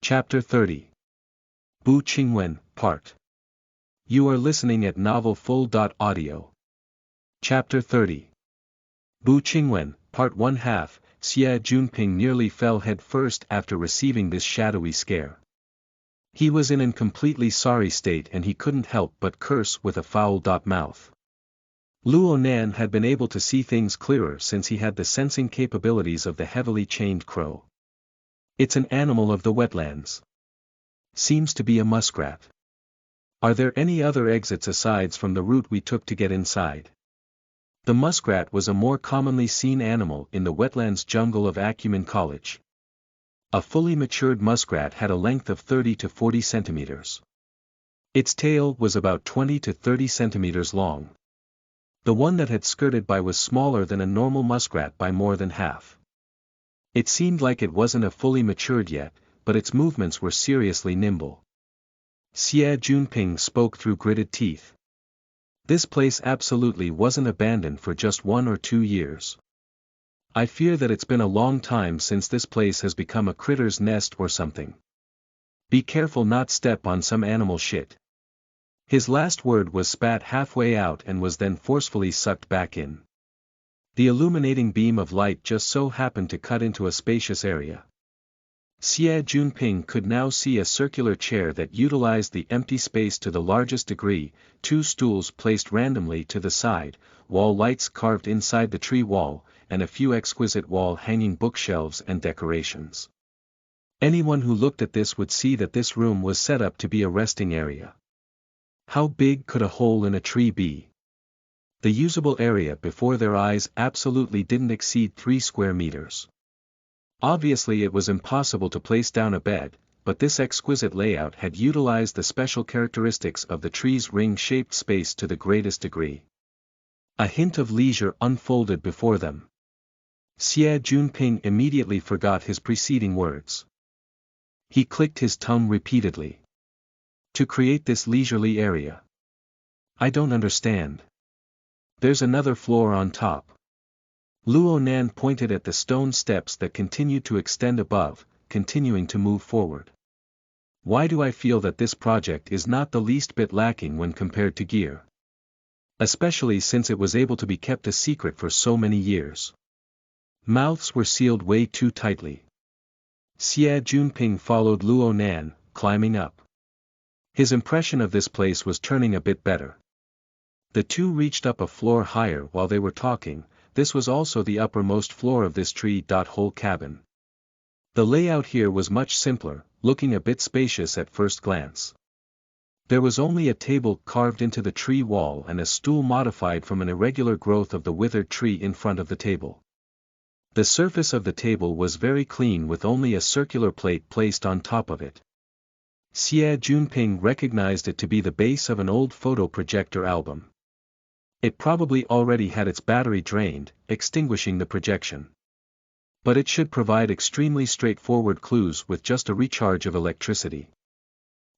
Chapter 30. Bu Qingwen, Part. You are listening at novelfull.audio. Chapter 30. Bu Qingwen, Part 1/2. Xie Junping nearly fell head first after receiving this shadowy scare. He was in an completely sorry state and he couldn't help but curse with a foul mouth. Luo Nan had been able to see things clearer since he had the sensing capabilities of the heavily chained crow. It's an animal of the wetlands. Seems to be a muskrat. Are there any other exits aside from the route we took to get inside? The muskrat was a more commonly seen animal in the wetlands jungle of Acumen College. A fully matured muskrat had a length of 30 to 40 centimeters. Its tail was about 20 to 30 centimeters long. The one that had skirted by was smaller than a normal muskrat by more than half. It seemed like it wasn't a fully matured yet, but its movements were seriously nimble. Xie Junping spoke through gritted teeth. This place absolutely wasn't abandoned for just 1 or 2 years. I fear that it's been a long time since this place has become a critter's nest or something. Be careful not step on some animal shit. His last word was spat halfway out and was then forcefully sucked back in. The illuminating beam of light just so happened to cut into a spacious area. Xie Junping could now see a circular chair that utilized the empty space to the largest degree, 2 stools placed randomly to the side, wall lights carved inside the tree wall, and a few exquisite wall-hanging bookshelves and decorations. Anyone who looked at this would see that this room was set up to be a resting area. How big could a hole in a tree be? The usable area before their eyes absolutely didn't exceed 3 square meters. Obviously it was impossible to place down a bed, but this exquisite layout had utilized the special characteristics of the tree's ring-shaped space to the greatest degree. A hint of leisure unfolded before them. Xie Junping immediately forgot his preceding words. He clicked his tongue repeatedly. To create this leisurely area. I don't understand. There's another floor on top. Luo Nan pointed at the stone steps that continued to extend above, continuing to move forward. Why do I feel that this project is not the least bit lacking when compared to gear? Especially since it was able to be kept a secret for so many years. Mouths were sealed way too tightly. Xie Junping followed Luo Nan, climbing up. His impression of this place was turning a bit better. The two reached up a floor higher while they were talking. This was also the uppermost floor of this tree-hole cabin. The layout here was much simpler, looking a bit spacious at first glance. There was only a table carved into the tree wall and a stool modified from an irregular growth of the withered tree in front of the table. The surface of the table was very clean with only a circular plate placed on top of it. Xie Junping recognized it to be the base of an old photo projector album. It probably already had its battery drained, extinguishing the projection. But it should provide extremely straightforward clues with just a recharge of electricity.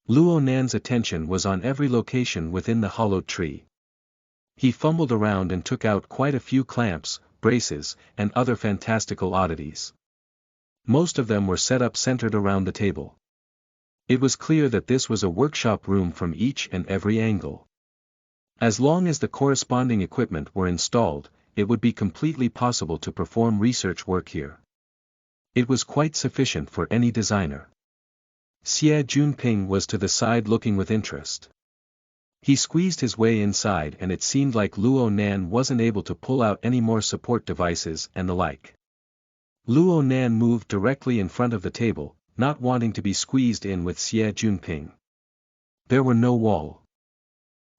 Luo Nan's attention was on every location within the hollowed tree. He fumbled around and took out quite a few clamps, braces, and other fantastical oddities. Most of them were set up centered around the table. It was clear that this was a workshop room from each and every angle. As long as the corresponding equipment were installed, it would be completely possible to perform research work here. It was quite sufficient for any designer. Xie Junping was to the side looking with interest. He squeezed his way inside and it seemed like Luo Nan wasn't able to pull out any more support devices and the like. Luo Nan moved directly in front of the table, not wanting to be squeezed in with Xie Junping. There were no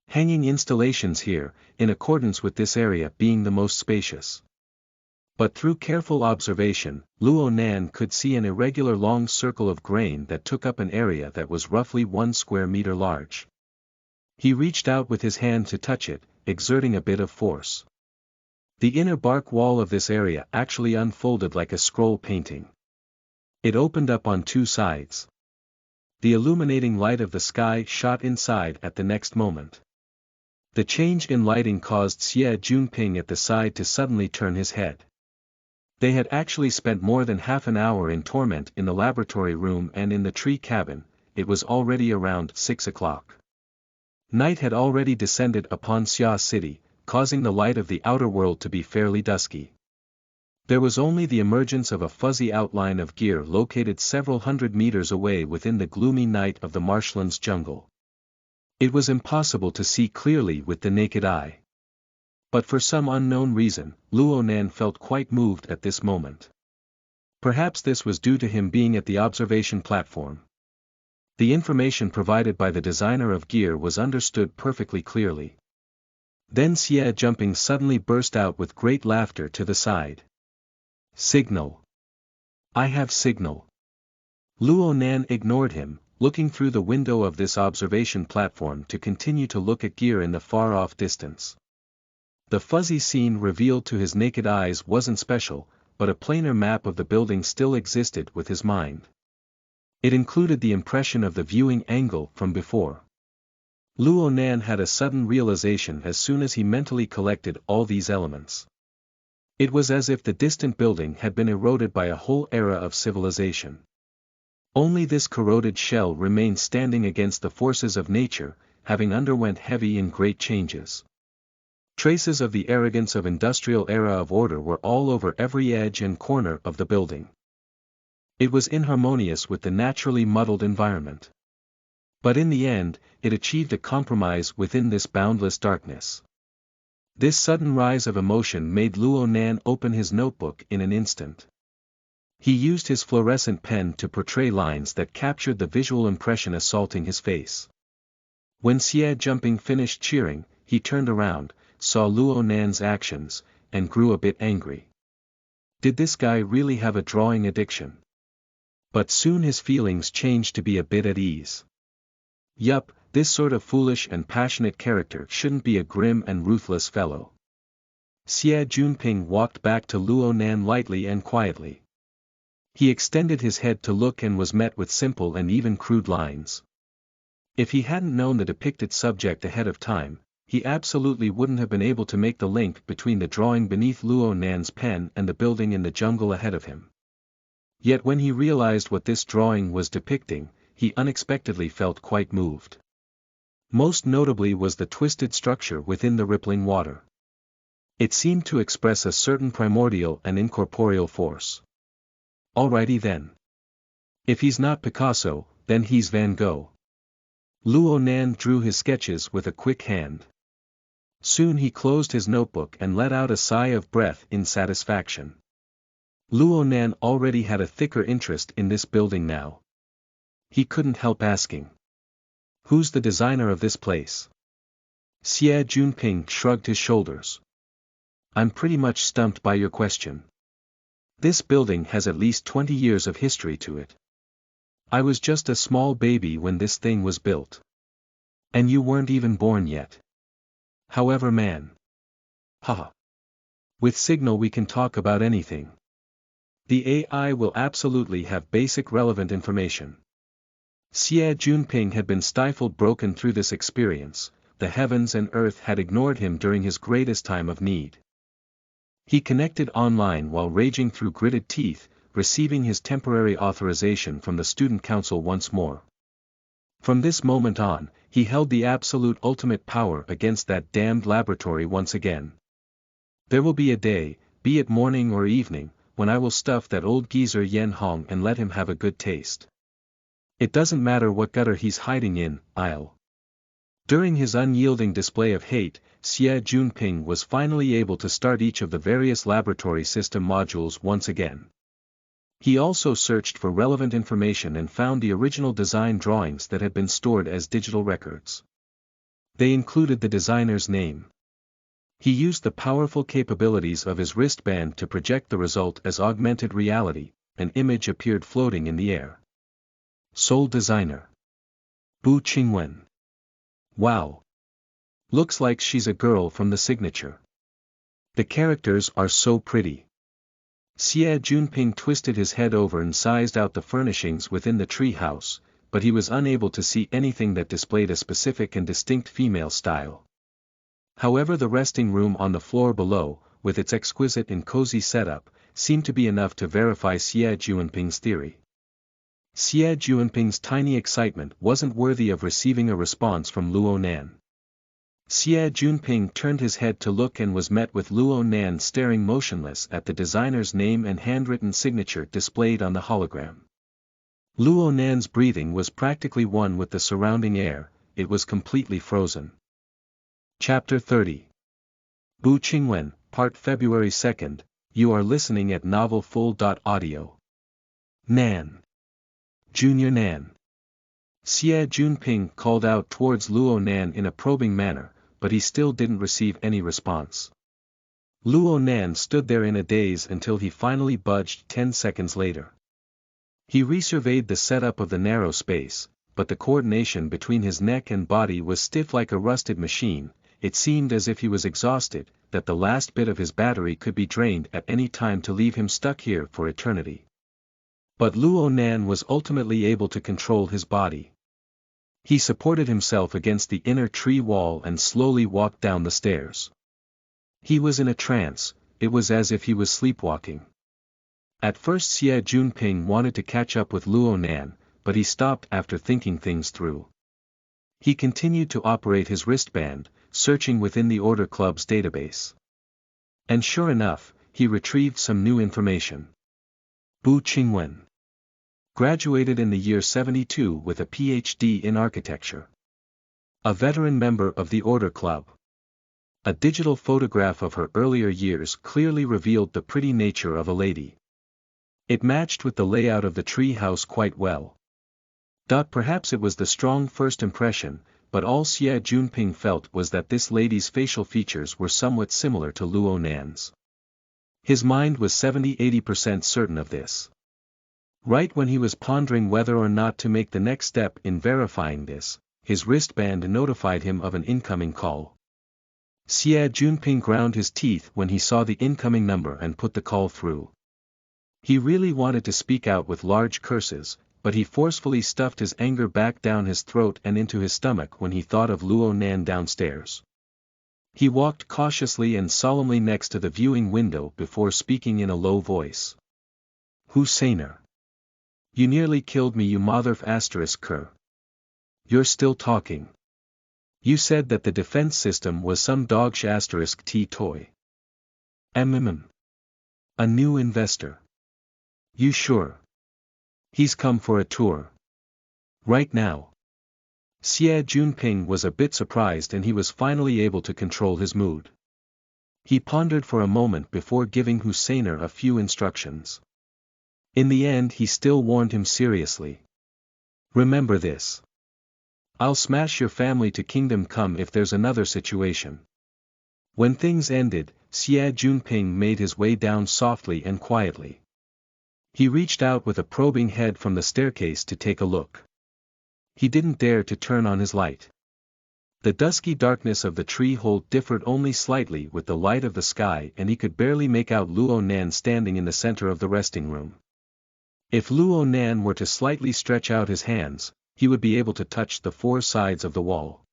hanging installations here, in accordance with this area being the most spacious. But through careful observation, Luo Nan could see an irregular long circle of grain that took up an area that was roughly 1 square meter large. He reached out with his hand to touch it, exerting a bit of force. The inner bark wall of this area actually unfolded like a scroll painting. It opened up on 2 sides. The illuminating light of the sky shot inside at the next moment. The change in lighting caused Xie Junping at the side to suddenly turn his head. They had actually spent more than half an hour in torment in the laboratory room and in the tree cabin. It was already around 6 o'clock. Night had already descended upon Xia City, causing the light of the outer world to be fairly dusky. There was only the emergence of a fuzzy outline of gear located several hundred meters away within the gloomy night of the marshland's jungle. It was impossible to see clearly with the naked eye. But for some unknown reason, Luo Nan felt quite moved at this moment. Perhaps this was due to him being at the observation platform. The information provided by the designer of gear was understood perfectly clearly. Then Xie Jumping suddenly burst out with great laughter to the side. Signal! I have signal! Luo Nan ignored him, looking through the window of this observation platform to continue to look at gear in the far-off distance. The fuzzy scene revealed to his naked eyes wasn't special, but a plainer map of the building still existed with his mind. It included the impression of the viewing angle from before. Luo Nan had a sudden realization as soon as he mentally collected all these elements. It was as if the distant building had been eroded by a whole era of civilization. Only this corroded shell remained standing against the forces of nature, having underwent heavy and great changes. Traces of the arrogance of industrial era of order were all over every edge and corner of the building. It was inharmonious with the naturally muddled environment. But in the end, it achieved a compromise within this boundless darkness. This sudden rise of emotion made Luo Nan open his notebook in an instant. He used his fluorescent pen to portray lines that captured the visual impression assaulting his face. When Xie Jumping finished cheering, he turned around, saw Luo Nan's actions, and grew a bit angry. Did this guy really have a drawing addiction? But soon his feelings changed to be a bit at ease. Yup, this sort of foolish and passionate character shouldn't be a grim and ruthless fellow. Xie Junping walked back to Luo Nan lightly and quietly. He extended his head to look and was met with simple and even crude lines. If he hadn't known the depicted subject ahead of time, he absolutely wouldn't have been able to make the link between the drawing beneath Luo Nan's pen and the building in the jungle ahead of him. Yet when he realized what this drawing was depicting, he unexpectedly felt quite moved. Most notably was the twisted structure within the rippling water. It seemed to express a certain primordial and incorporeal force. Alrighty then. If he's not Picasso, then he's Van Gogh. Luo Nan drew his sketches with a quick hand. Soon he closed his notebook and let out a sigh of breath in satisfaction. Luo Nan already had a thicker interest in this building now. He couldn't help asking. Who's the designer of this place? Xie Junping shrugged his shoulders. I'm pretty much stumped by your question. This building has at least 20 years of history to it. I was just a small baby when this thing was built. And you weren't even born yet. However, man. Haha. With Signal we can talk about anything. The AI will absolutely have basic relevant information. Xie Junping had been stifled broken through this experience, the heavens and earth had ignored him during his greatest time of need. He connected online while raging through gritted teeth, receiving his temporary authorization from the student council once more. From this moment on, he held the absolute ultimate power against that damned laboratory once again. There will be a day, be it morning or evening, when I will stuff that old geezer Yen Hong and let him have a good taste. It doesn't matter what gutter he's hiding in, I'll. During his unyielding display of hate, Xie Junping was finally able to start each of the various laboratory system modules once again. He also searched for relevant information and found the original design drawings that had been stored as digital records. They included the designer's name. He used the powerful capabilities of his wristband to project the result as augmented reality. An image appeared floating in the air. Sole designer. Bu Qingwen. Wow. Looks like she's a girl from the signature. The characters are so pretty. Xie Junping twisted his head over and sized out the furnishings within the tree house, but he was unable to see anything that displayed a specific and distinct female style. However, the resting room on the floor below, with its exquisite and cozy setup, seemed to be enough to verify Xie Juanping's theory. Xie Juanping's tiny excitement wasn't worthy of receiving a response from Luo Nan. Xie Juanping turned his head to look and was met with Luo Nan staring motionless at the designer's name and handwritten signature displayed on the hologram. Luo Nan's breathing was practically one with the surrounding air, it was completely frozen. Chapter 30. Bu Qingwen, Part February 2nd, you are listening at novelfull.audio. Nan. Junior Nan. Xie Juanping called out towards Luo Nan in a probing manner, but he still didn't receive any response. Luo Nan stood there in a daze until he finally budged 10 seconds later. He resurveyed the setup of the narrow space, but the coordination between his neck and body was stiff like a rusted machine. It seemed as if he was exhausted, that the last bit of his battery could be drained at any time to leave him stuck here for eternity. But Luo Nan was ultimately able to control his body. He supported himself against the inner tree wall and slowly walked down the stairs. He was in a trance, it was as if he was sleepwalking. At first Xie Juanping wanted to catch up with Luo Nan, but he stopped after thinking things through. He continued to operate his wristband, searching within the Order Club's database. And sure enough, he retrieved some new information. Bu Qingwen graduated in the year 72 with a PhD in architecture. A veteran member of the Order Club. A digital photograph of her earlier years clearly revealed the pretty nature of a lady. It matched with the layout of the tree house quite well. Perhaps it was the strong first impression, but all Xie Juanping felt was that this lady's facial features were somewhat similar to Luo Nan's. His mind was 70–80% certain of this. Right when he was pondering whether or not to make the next step in verifying this, his wristband notified him of an incoming call. Xie Juanping ground his teeth when he saw the incoming number and put the call through. He really wanted to speak out with large curses, but he forcefully stuffed his anger back down his throat and into his stomach when he thought of Luo Nan downstairs. He walked cautiously and solemnly next to the viewing window before speaking in a low voice. Husseiner. You nearly killed me, you mother****. You're still talking. You said that the defense system was some dog****t toy. A new investor. You sure? He's come for a tour. Right now. Xie Juanping was a bit surprised and he was finally able to control his mood. He pondered for a moment before giving Husseiner a few instructions. In the end he still warned him seriously. Remember this. I'll smash your family to kingdom come if there's another situation. When things ended, Xie Juanping made his way down softly and quietly. He reached out with a probing head from the staircase to take a look. He didn't dare to turn on his light. The dusky darkness of the tree hole differed only slightly with the light of the sky and he could barely make out Luo Nan standing in the center of the resting room. If Luo Nan were to slightly stretch out his hands, he would be able to touch the four sides of the wall.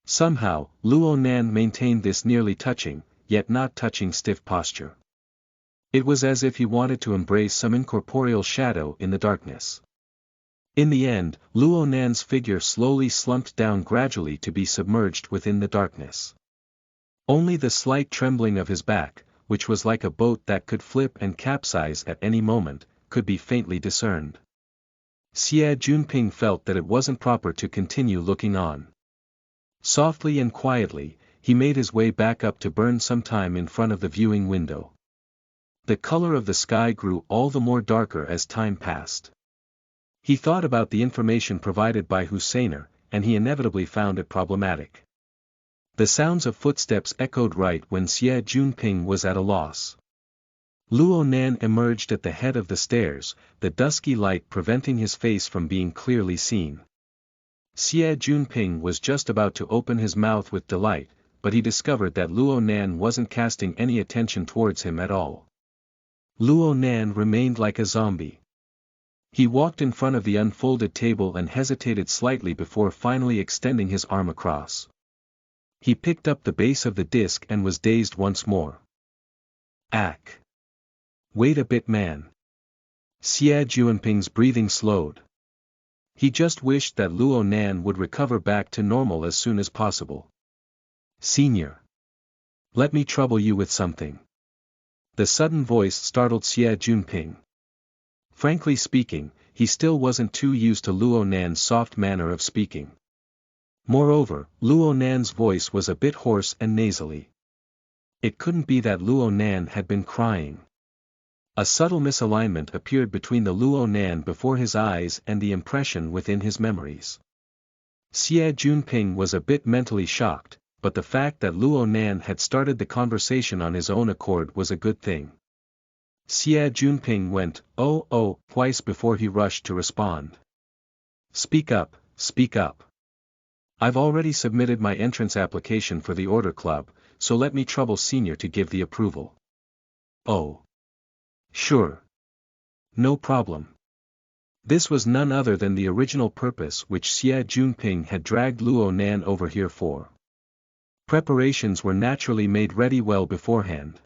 Somehow, Luo Nan maintained this nearly touching, yet not touching stiff posture. It was as if he wanted to embrace some incorporeal shadow in the darkness. In the end, Luo Nan's figure slowly slumped down gradually to be submerged within the darkness. Only the slight trembling of his back, which was like a boat that could flip and capsize at any moment, could be faintly discerned. Xie Juanping felt that it wasn't proper to continue looking on. Softly and quietly, he made his way back up to burn some time in front of the viewing window. The color of the sky grew all the more darker as time passed. He thought about the information provided by Husseiner, and he inevitably found it problematic. The sounds of footsteps echoed right when Xie Juanping was at a loss. Luo Nan emerged at the head of the stairs, the dusky light preventing his face from being clearly seen. Xie Juanping was just about to open his mouth with delight, but he discovered that Luo Nan wasn't casting any attention towards him at all. Luo Nan remained like a zombie. He walked in front of the unfolded table and hesitated slightly before finally extending his arm across. He picked up the base of the disc and was dazed once more. Ack. Wait a bit, man. Xie Juanping's breathing slowed. He just wished that Luo Nan would recover back to normal as soon as possible. Senior. Let me trouble you with something. The sudden voice startled Xie Junping. Frankly speaking, he still wasn't too used to Luo Nan's soft manner of speaking. Moreover, Luo Nan's voice was a bit hoarse and nasally. It couldn't be that Luo Nan had been crying. A subtle misalignment appeared between the Luo Nan before his eyes and the impression within his memories. Xie Junping was a bit mentally shocked, but the fact that Luo Nan had started the conversation on his own accord was a good thing. Xie Junping went, oh, twice before he rushed to respond. Speak up, speak up. I've already submitted my entrance application for the Order Club, so let me trouble Senior to give the approval. Oh. Sure. No problem. This was none other than the original purpose which Xie Junping had dragged Luo Nan over here for. Preparations were naturally made ready well beforehand.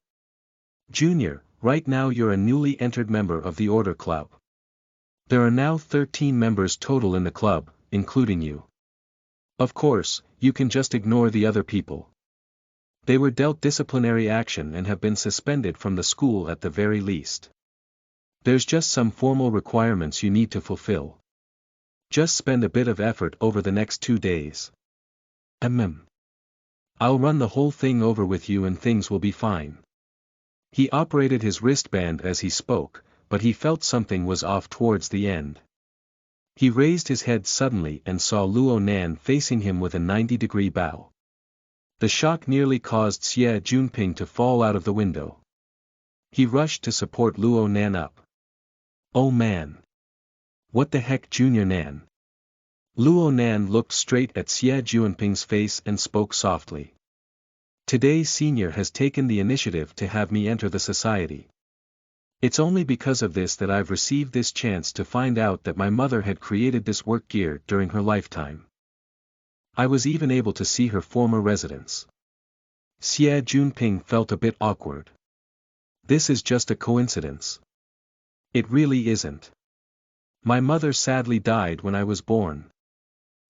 Junior, right now you're a newly entered member of the Order Club. There are now 13 members total in the club, including you. Of course, you can just ignore the other people. They were dealt disciplinary action and have been suspended from the school at the very least. There's just some formal requirements you need to fulfill. Just spend a bit of effort over the next 2 days. I'll run the whole thing over with you and things will be fine. He operated his wristband as he spoke, but he felt something was off towards the end. He raised his head suddenly and saw Luo Nan facing him with a 90-degree bow. The shock nearly caused Xie Junping to fall out of the window. He rushed to support Luo Nan up. Oh man! What the heck, Junior Nan? Luo Nan looked straight at Xie Junping's face and spoke softly. Today Senior has taken the initiative to have me enter the society. It's only because of this that I've received this chance to find out that my mother had created this work gear during her lifetime. I was even able to see her former residence. Xie Junping felt a bit awkward. This is just a coincidence. It really isn't. My mother sadly died when I was born.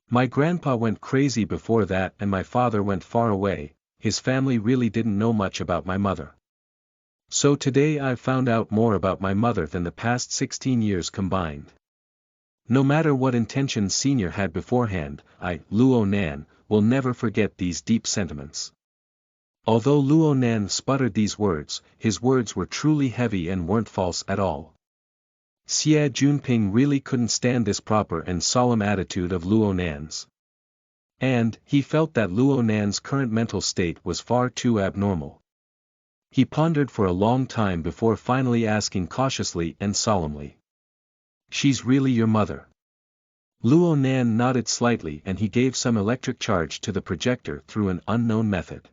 My grandpa went crazy before that and my father went far away. His family really didn't know much about my mother. So today I've found out more about my mother than the past 16 years combined. No matter what intentions Senior had beforehand, I, Luo Nan, will never forget these deep sentiments. Although Luo Nan sputtered these words, his words were truly heavy and weren't false at all. Xie Junping really couldn't stand this proper and solemn attitude of Luo Nan's. And, he felt that Luo Nan's current mental state was far too abnormal. He pondered for a long time before finally asking cautiously and solemnly. She's really your mother? Luo Nan nodded slightly and he gave some electric charge to the projector through an unknown method.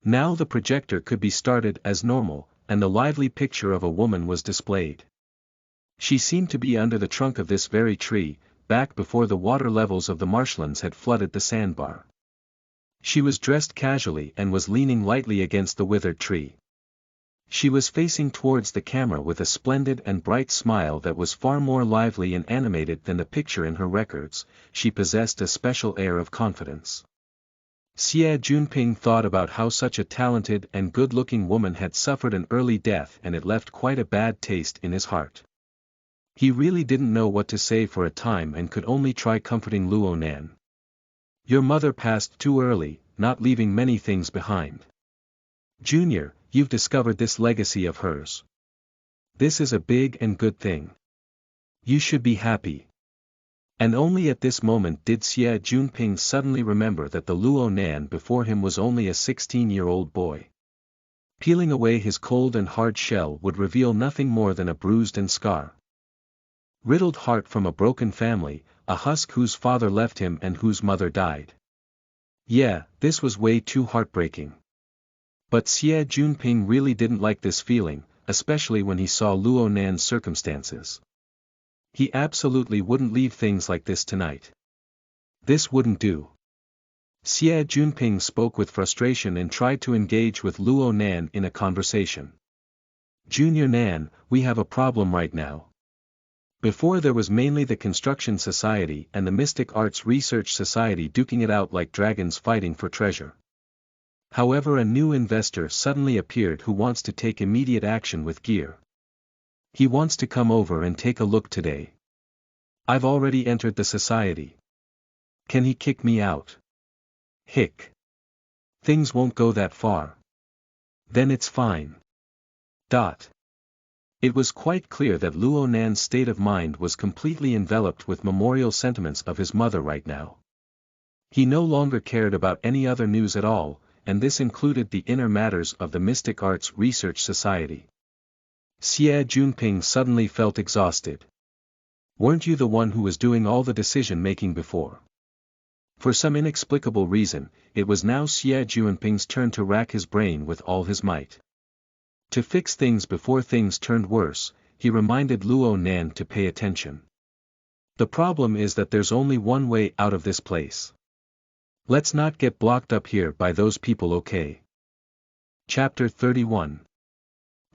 Now the projector could be started as normal, and the lively picture of a woman was displayed. She seemed to be under the trunk of this very tree, back before the water levels of the marshlands had flooded the sandbar. She was dressed casually and was leaning lightly against the withered tree. She was facing towards the camera with a splendid and bright smile that was far more lively and animated than the picture in her records. She possessed a special air of confidence. Xie Junping thought about how such a talented and good-looking woman had suffered an early death and it left quite a bad taste in his heart. He really didn't know what to say for a time and could only try comforting Luo Nan. Your mother passed too early, not leaving many things behind. Junior, you've discovered this legacy of hers. This is a big and good thing. You should be happy. And only at this moment did Xie Junping suddenly remember that the Luo Nan before him was only a 16-year-old boy. Peeling away his cold and hard shell would reveal nothing more than a bruised and riddled heart from a broken family, a husk whose father left him and whose mother died. Yeah, this was way too heartbreaking. But Xie Junping really didn't like this feeling, especially when he saw Luo Nan's circumstances. He absolutely wouldn't leave things like this tonight. This wouldn't do. Xie Junping spoke with frustration and tried to engage with Luo Nan in a conversation. Junior Nan, we have a problem right now. Before there was mainly the Construction Society and the Mystic Arts Research Society duking it out like dragons fighting for treasure. However, a new investor suddenly appeared who wants to take immediate action with gear. He wants to come over and take a look today. I've already entered the society. Can he kick me out? Hick. Things won't go that far. Then it's fine. It was quite clear that Luo Nan's state of mind was completely enveloped with memorial sentiments of his mother right now. He no longer cared about any other news at all, and this included the inner matters of the Mystic Arts Research Society. Xie Junping suddenly felt exhausted. Weren't you the one who was doing all the decision-making before? For some inexplicable reason, it was now Xie Junping's turn to rack his brain with all his might. To fix things before things turned worse, he reminded Luo Nan to pay attention. The problem is that there's only one way out of this place. Let's not get blocked up here by those people, okay? Chapter 31.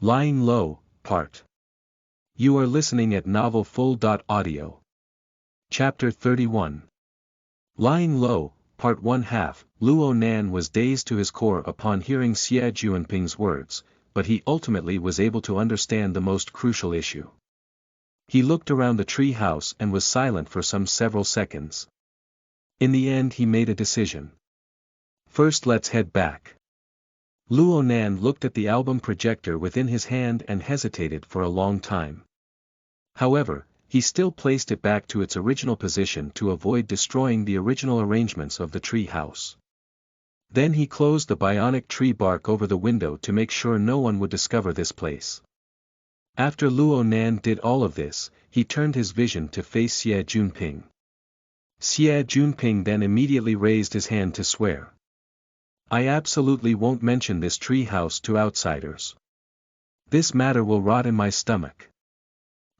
Lying Low, Part. You are listening at novelfull.audio. Chapter 31. Lying Low, Part 1/2. Luo Nan was dazed to his core upon hearing Xie Junping's words, but he ultimately was able to understand the most crucial issue. He looked around the tree house and was silent for several seconds. In the end he made a decision. First, let's head back. Luo Nan looked at the album projector within his hand and hesitated for a long time. However, he still placed it back to its original position to avoid destroying the original arrangements of the tree house. Then he closed the bionic tree bark over the window to make sure no one would discover this place. After Luo Nan did all of this, he turned his vision to face Xie Junping. Xie Junping then immediately raised his hand to swear. I absolutely won't mention this tree house to outsiders. This matter will rot in my stomach.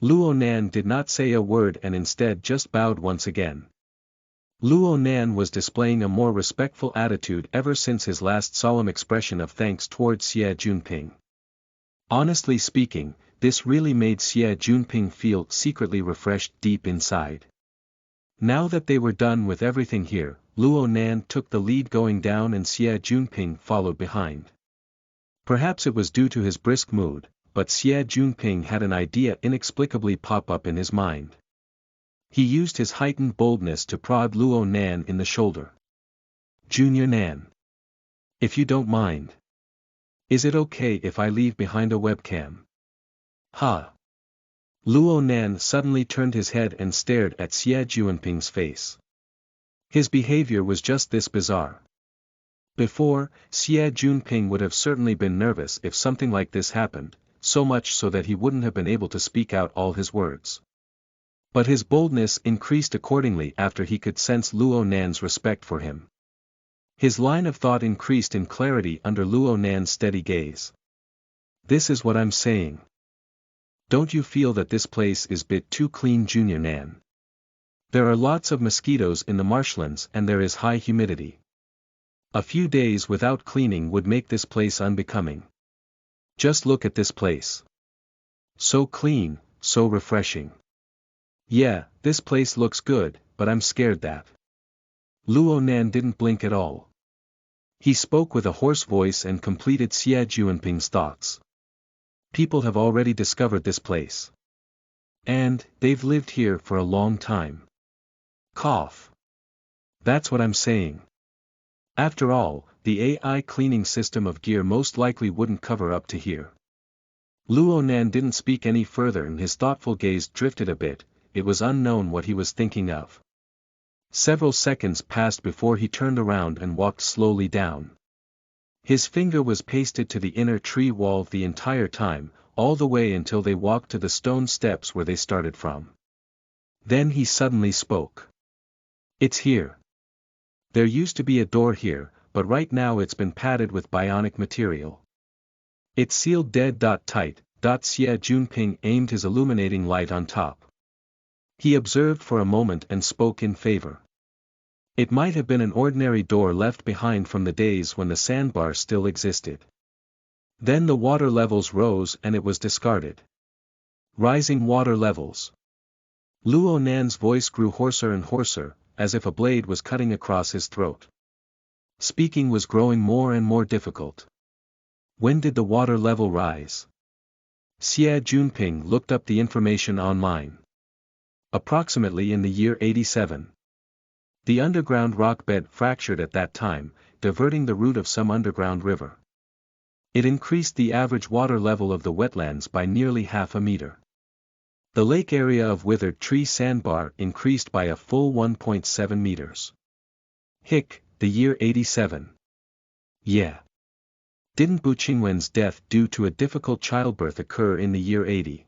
Luo Nan did not say a word and instead just bowed once again. Luo Nan was displaying a more respectful attitude ever since his last solemn expression of thanks towards Xie Junping. Honestly speaking, this really made Xie Junping feel secretly refreshed deep inside. Now that they were done with everything here, Luo Nan took the lead going down and Xie Junping followed behind. Perhaps it was due to his brisk mood, but Xie Junping had an idea inexplicably pop up in his mind. He used his heightened boldness to prod Luo Nan in the shoulder. Junior Nan. If you don't mind. Is it okay if I leave behind a webcam? Ha! Luo Nan suddenly turned his head and stared at Xie Junping's face. His behavior was just this bizarre. Before, Xie Junping would have certainly been nervous if something like this happened, so much so that he wouldn't have been able to speak out all his words. But his boldness increased accordingly after he could sense Luo Nan's respect for him. His line of thought increased in clarity under Luo Nan's steady gaze. This is what I'm saying. Don't you feel that this place is bit too clean, Junior Nan? There are lots of mosquitoes in the marshlands and there is high humidity. A few days without cleaning would make this place unbecoming. Just look at this place. So clean, so refreshing. Yeah, this place looks good, but I'm scared that. Luo Nan didn't blink at all. He spoke with a hoarse voice and completed Xie Junping's thoughts. People have already discovered this place. And, they've lived here for a long time. Cough. That's what I'm saying. After all, the AI cleaning system of gear most likely wouldn't cover up to here. Luo Nan didn't speak any further and his thoughtful gaze drifted a bit. It was unknown what he was thinking of. Several seconds passed before he turned around and walked slowly down. His finger was pasted to the inner tree wall the entire time, all the way until they walked to the stone steps where they started from. Then he suddenly spoke. It's here. There used to be a door here, but right now it's been padded with bionic material. It's sealed dead tight. Xie Junping aimed his illuminating light on top. He observed for a moment and spoke in favor. It might have been an ordinary door left behind from the days when the sandbar still existed. Then the water levels rose and it was discarded. Rising water levels. Luo Nan's voice grew hoarser and hoarser, as if a blade was cutting across his throat. Speaking was growing more and more difficult. When did the water level rise? Xie Junping looked up the information online. Approximately in the year 87. The underground rock bed fractured at that time, diverting the route of some underground river. It increased the average water level of the wetlands by nearly half a meter. The lake area of withered tree sandbar increased by a full 1.7 meters. The year 87. Yeah. Didn't Bu Qingwen's death due to a difficult childbirth occur in the year 80?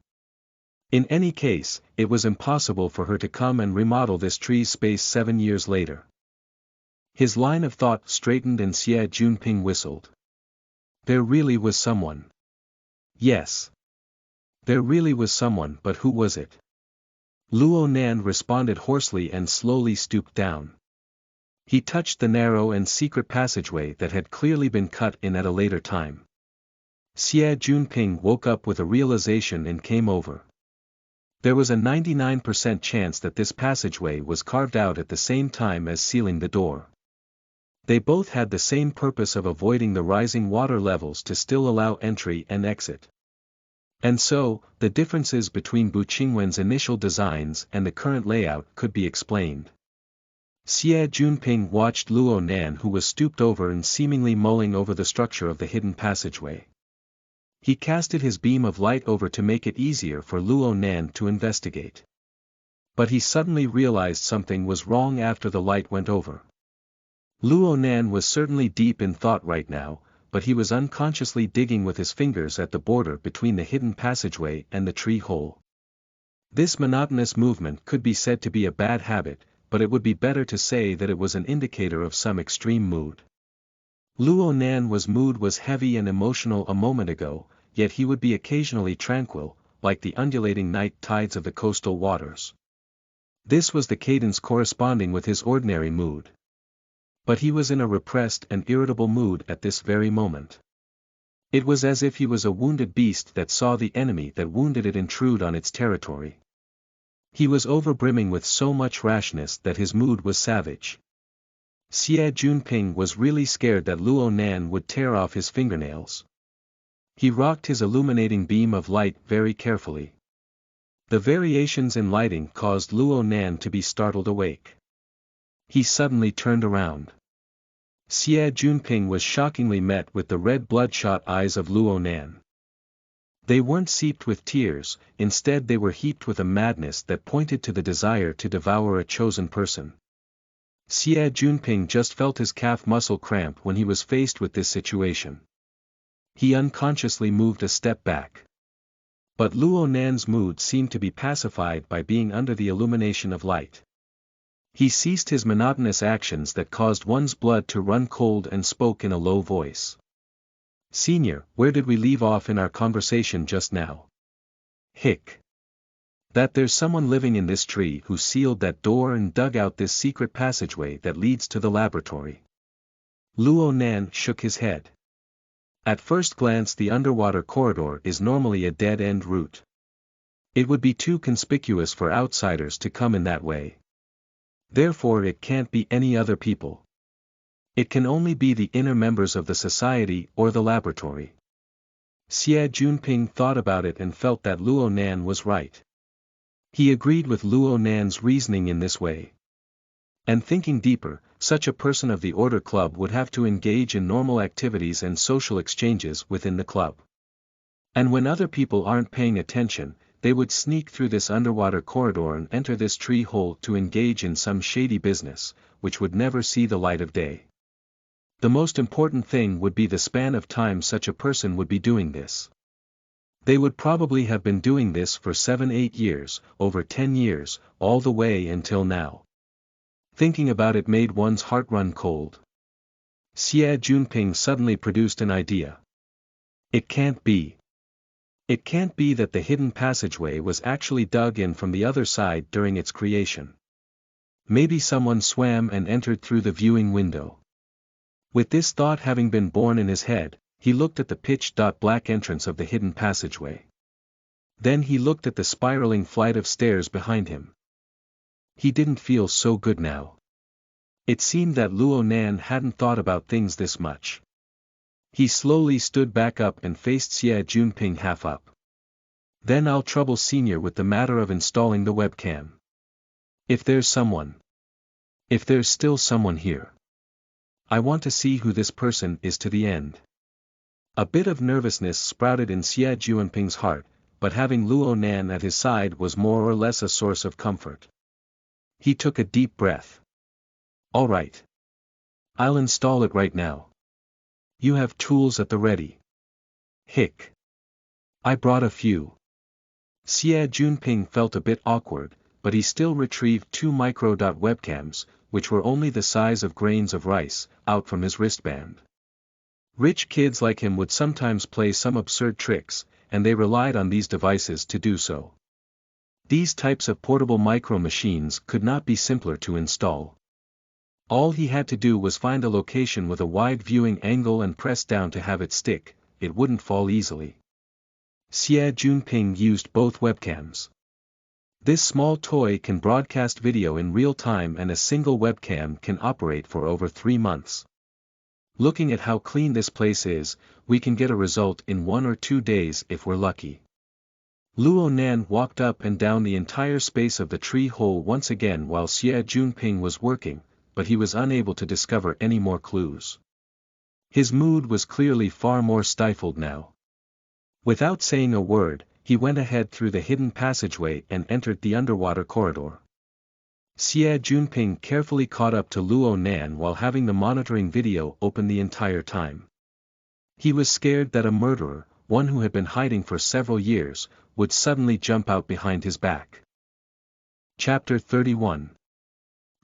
In any case, it was impossible for her to come and remodel this tree's space 7 years later. His line of thought straightened and Xie Junping whistled. There really was someone. Yes. There really was someone, but who was it? Luo Nan responded hoarsely and slowly stooped down. He touched the narrow and secret passageway that had clearly been cut in at a later time. Xie Junping woke up with a realization and came over. There was a 99% chance that this passageway was carved out at the same time as sealing the door. They both had the same purpose of avoiding the rising water levels to still allow entry and exit. And so, the differences between Bu Qingwen's initial designs and the current layout could be explained. Xie Junping watched Luo Nan, who was stooped over and seemingly mulling over the structure of the hidden passageway. He casted his beam of light over to make it easier for Luo Nan to investigate. But he suddenly realized something was wrong after the light went over. Luo Nan was certainly deep in thought right now, but he was unconsciously digging with his fingers at the border between the hidden passageway and the tree hole. This monotonous movement could be said to be a bad habit, but it would be better to say that it was an indicator of some extreme mood. Luo Nan's mood was heavy and emotional a moment ago, yet he would be occasionally tranquil, like the undulating night tides of the coastal waters. This was the cadence corresponding with his ordinary mood. But he was in a repressed and irritable mood at this very moment. It was as if he was a wounded beast that saw the enemy that wounded it intrude on its territory. He was overbrimming with so much rashness that his mood was savage. Xie Junping was really scared that Luo Nan would tear off his fingernails. He rocked his illuminating beam of light very carefully. The variations in lighting caused Luo Nan to be startled awake. He suddenly turned around. Xie Junping was shockingly met with the red bloodshot eyes of Luo Nan. They weren't seeped with tears, instead they were heaped with a madness that pointed to the desire to devour a chosen person. Xie Junping just felt his calf muscle cramp when he was faced with this situation. He unconsciously moved a step back. But Luo Nan's mood seemed to be pacified by being under the illumination of light. He ceased his monotonous actions that caused one's blood to run cold and spoke in a low voice. Senior, where did we leave off in our conversation just now? That there's someone living in this tree who sealed that door and dug out this secret passageway that leads to the laboratory. Luo Nan shook his head. At first glance the underwater corridor is normally a dead-end route. It would be too conspicuous for outsiders to come in that way. Therefore it can't be any other people. It can only be the inner members of the society or the laboratory. Xie Junping thought about it and felt that Luo Nan was right. He agreed with Luo Nan's reasoning in this way. And thinking deeper, such a person of the Order Club would have to engage in normal activities and social exchanges within the club. And when other people aren't paying attention, they would sneak through this underwater corridor and enter this tree hole to engage in some shady business, which would never see the light of day. The most important thing would be the span of time such a person would be doing this. They would probably have been doing this for 7-8 years, over 10 years, all the way until now. Thinking about it made one's heart run cold. Xie Junping suddenly produced an idea. It can't be. It can't be that the hidden passageway was actually dug in from the other side during its creation. Maybe someone swam and entered through the viewing window. With this thought having been born in his head, He looked at the pitch-black entrance of the hidden passageway. Then he looked at the spiraling flight of stairs behind him. He didn't feel so good now. It seemed that Luo Nan hadn't thought about things this much. He slowly stood back up and faced Xie Junping half up. Then I'll trouble Senior with the matter of installing the webcam. If there's still someone here. I want to see who this person is to the end. A bit of nervousness sprouted in Xie Junping's heart, but having Luo Nan at his side was more or less a source of comfort. He took a deep breath. All right. I'll install it right now. You have tools at the ready. Hick. I brought a few. Xie Junping felt a bit awkward, but he still retrieved two micro-webcams, which were only the size of grains of rice, out from his wristband. Rich kids like him would sometimes play some absurd tricks, and they relied on these devices to do so. These types of portable micro-machines could not be simpler to install. All he had to do was find a location with a wide viewing angle and press down to have it stick. It wouldn't fall easily. Xie Junping used both webcams. This small toy can broadcast video in real time, and a single webcam can operate for over 3 months. Looking at how clean this place is, we can get a result in 1 or 2 days if we're lucky. Luo Nan walked up and down the entire space of the tree hole once again while Xie Junping was working, but he was unable to discover any more clues. His mood was clearly far more stifled now. Without saying a word, he went ahead through the hidden passageway and entered the underwater corridor. Xie Junping carefully caught up to Luo Nan while having the monitoring video open the entire time. He was scared that a murderer, one who had been hiding for several years, would suddenly jump out behind his back. Chapter 31.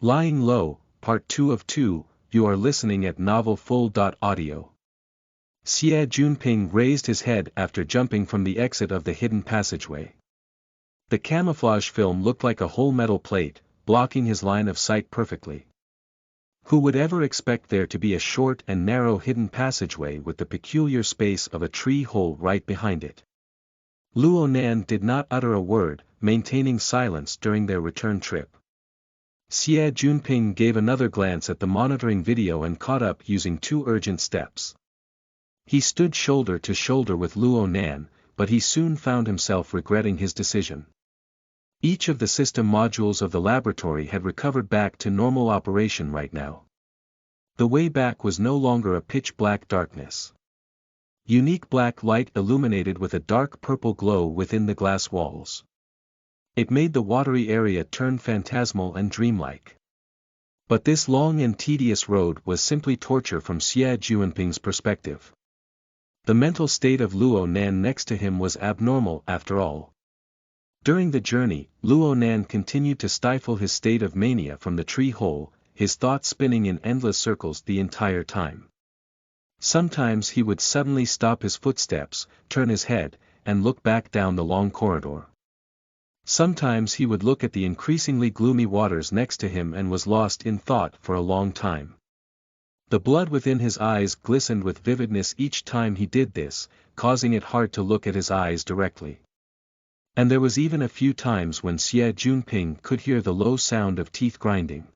Lying Low, Part 2 of 2, you are listening at novelfull.audio. Xie Junping raised his head after jumping from the exit of the hidden passageway. The camouflage film looked like a whole metal plate, blocking his line of sight perfectly. Who would ever expect there to be a short and narrow hidden passageway with the peculiar space of a tree hole right behind it? Luo Nan did not utter a word, maintaining silence during their return trip. Xie Junping gave another glance at the monitoring video and caught up using 2 urgent steps. He stood shoulder to shoulder with Luo Nan, but he soon found himself regretting his decision. Each of the system modules of the laboratory had recovered back to normal operation right now. The way back was no longer a pitch-black darkness. Unique black light illuminated with a dark purple glow within the glass walls. It made the watery area turn phantasmal and dreamlike. But this long and tedious road was simply torture from Xie Junping's perspective. The mental state of Luo Nan next to him was abnormal after all. During the journey, Luo Nan continued to stifle his state of mania from the tree hole, his thoughts spinning in endless circles the entire time. Sometimes he would suddenly stop his footsteps, turn his head, and look back down the long corridor. Sometimes he would look at the increasingly gloomy waters next to him and was lost in thought for a long time. The blood within his eyes glistened with vividness each time he did this, causing it hard to look at his eyes directly. And there was even a few times when Xie Junping could hear the low sound of teeth grinding.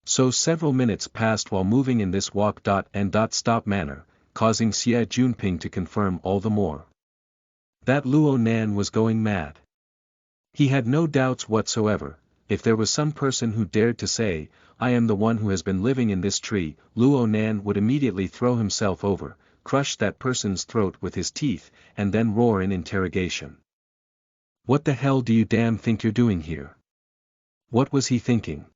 So several minutes passed while moving in this walk-and-stop manner, causing Xie Junping to confirm all the more that Luo Nan was going mad. He had no doubts whatsoever. If there was some person who dared to say, "I am the one who has been living in this tree," Luo Nan would immediately throw himself over, crush that person's throat with his teeth, and then roar in interrogation. What the hell do you damn think you're doing here? What was he thinking?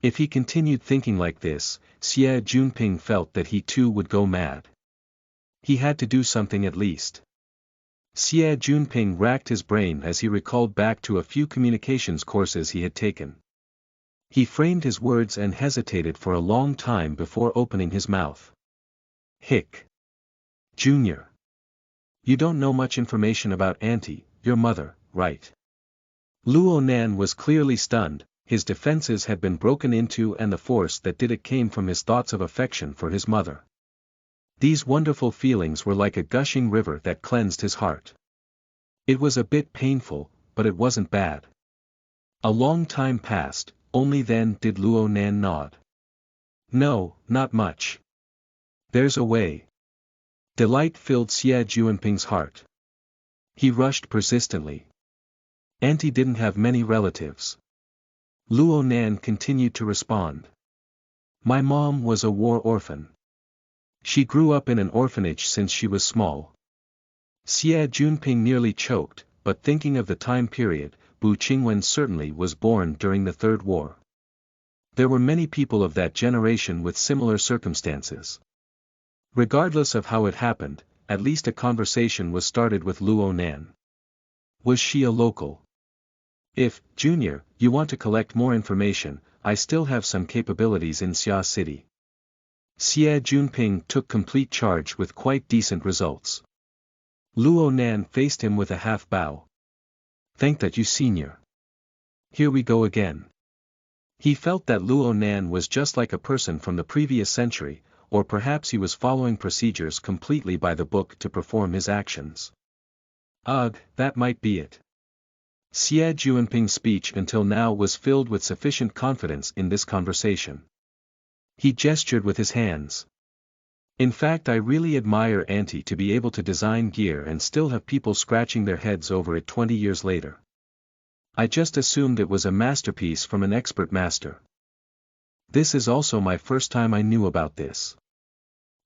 If he continued thinking like this, Xie Junping felt that he too would go mad. He had to do something at least. Xie Junping racked his brain as he recalled back to a few communications courses he had taken. He framed his words and hesitated for a long time before opening his mouth. Hick. Junior. You don't know much information about Auntie, your mother, right? Luo Nan was clearly stunned. His defenses had been broken into and the force that did it came from his thoughts of affection for his mother. These wonderful feelings were like a gushing river that cleansed his heart. It was a bit painful, but it wasn't bad. A long time passed, only then did Luo Nan nod. No, not much. There's a way. Delight filled Xie Juanping's heart. He rushed persistently. Auntie didn't have many relatives. Luo Nan continued to respond. My mom was a war orphan. She grew up in an orphanage since she was small. Xie Junping nearly choked, but thinking of the time period, Bu Qingwen certainly was born during the Third War. There were many people of that generation with similar circumstances. Regardless of how it happened, at least a conversation was started with Luo Nan. Was she a local? If, Junior, you want to collect more information, I still have some capabilities in Xia City. Xie Junping took complete charge with quite decent results. Luo Nan faced him with a half bow. Thank that you, senior. Here we go again. He felt that Luo Nan was just like a person from the previous century, or perhaps he was following procedures completely by the book to perform his actions. Ugh, that might be it. Xie Juanping's speech until now was filled with sufficient confidence in this conversation. He gestured with his hands. In fact, I really admire Auntie to be able to design gear and still have people scratching their heads over it 20 years later. I just assumed it was a masterpiece from an expert master. This is also my first time I knew about this.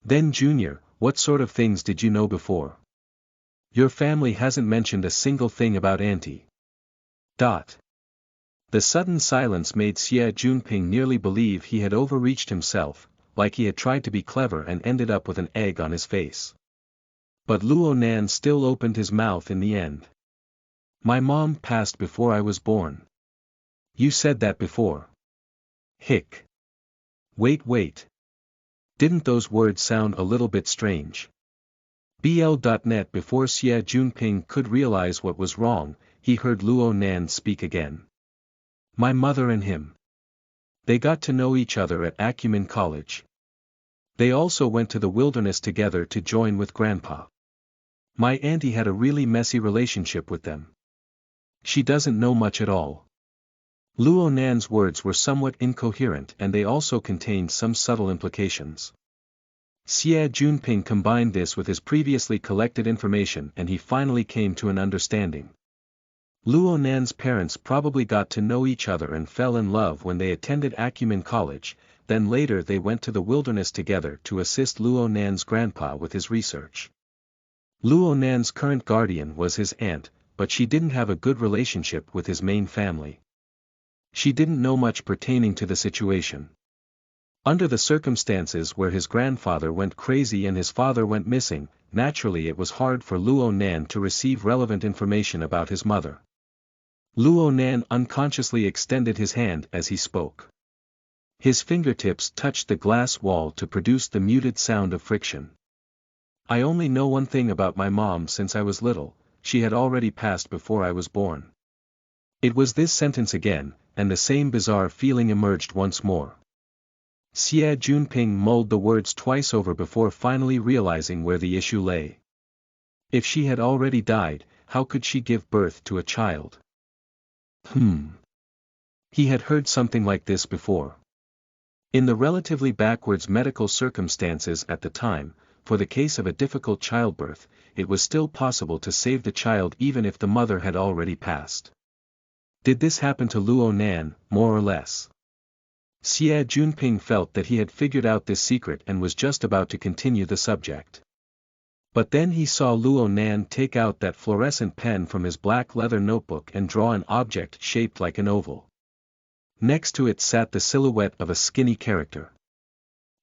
Then Junior, what sort of things did you know before? Your family hasn't mentioned a single thing about Auntie. The sudden silence made Xie Junping nearly believe he had overreached himself, like he had tried to be clever and ended up with an egg on his face. But Luo Nan still opened his mouth in the end. My mom passed before I was born. You said that before. Hick. Wait. Didn't those words sound a little bit strange? BL.net. Before Xie Junping could realize what was wrong, he heard Luo Nan speak again. My mother and him. They got to know each other at Acumen College. They also went to the wilderness together to join with Grandpa. My auntie had a really messy relationship with them. She doesn't know much at all. Luo Nan's words were somewhat incoherent and they also contained some subtle implications. Xie Junping combined this with his previously collected information and he finally came to an understanding. Luo Nan's parents probably got to know each other and fell in love when they attended Acumen College, then later they went to the wilderness together to assist Luo Nan's grandpa with his research. Luo Nan's current guardian was his aunt, but she didn't have a good relationship with his main family. She didn't know much pertaining to the situation. Under the circumstances where his grandfather went crazy and his father went missing, naturally it was hard for Luo Nan to receive relevant information about his mother. Luo Nan unconsciously extended his hand as he spoke. His fingertips touched the glass wall to produce the muted sound of friction. I only know one thing about my mom since I was little, she had already passed before I was born. It was this sentence again, and the same bizarre feeling emerged once more. Xie Junping mulled the words twice over before finally realizing where the issue lay. If she had already died, how could she give birth to a child? He had heard something like this before. In the relatively backwards medical circumstances at the time, for the case of a difficult childbirth, it was still possible to save the child even if the mother had already passed. Did this happen to Luo Nan, more or less? Xie Junping felt that he had figured out this secret and was just about to continue the subject. But then he saw Luo Nan take out that fluorescent pen from his black leather notebook and draw an object shaped like an oval. Next to it sat the silhouette of a skinny character.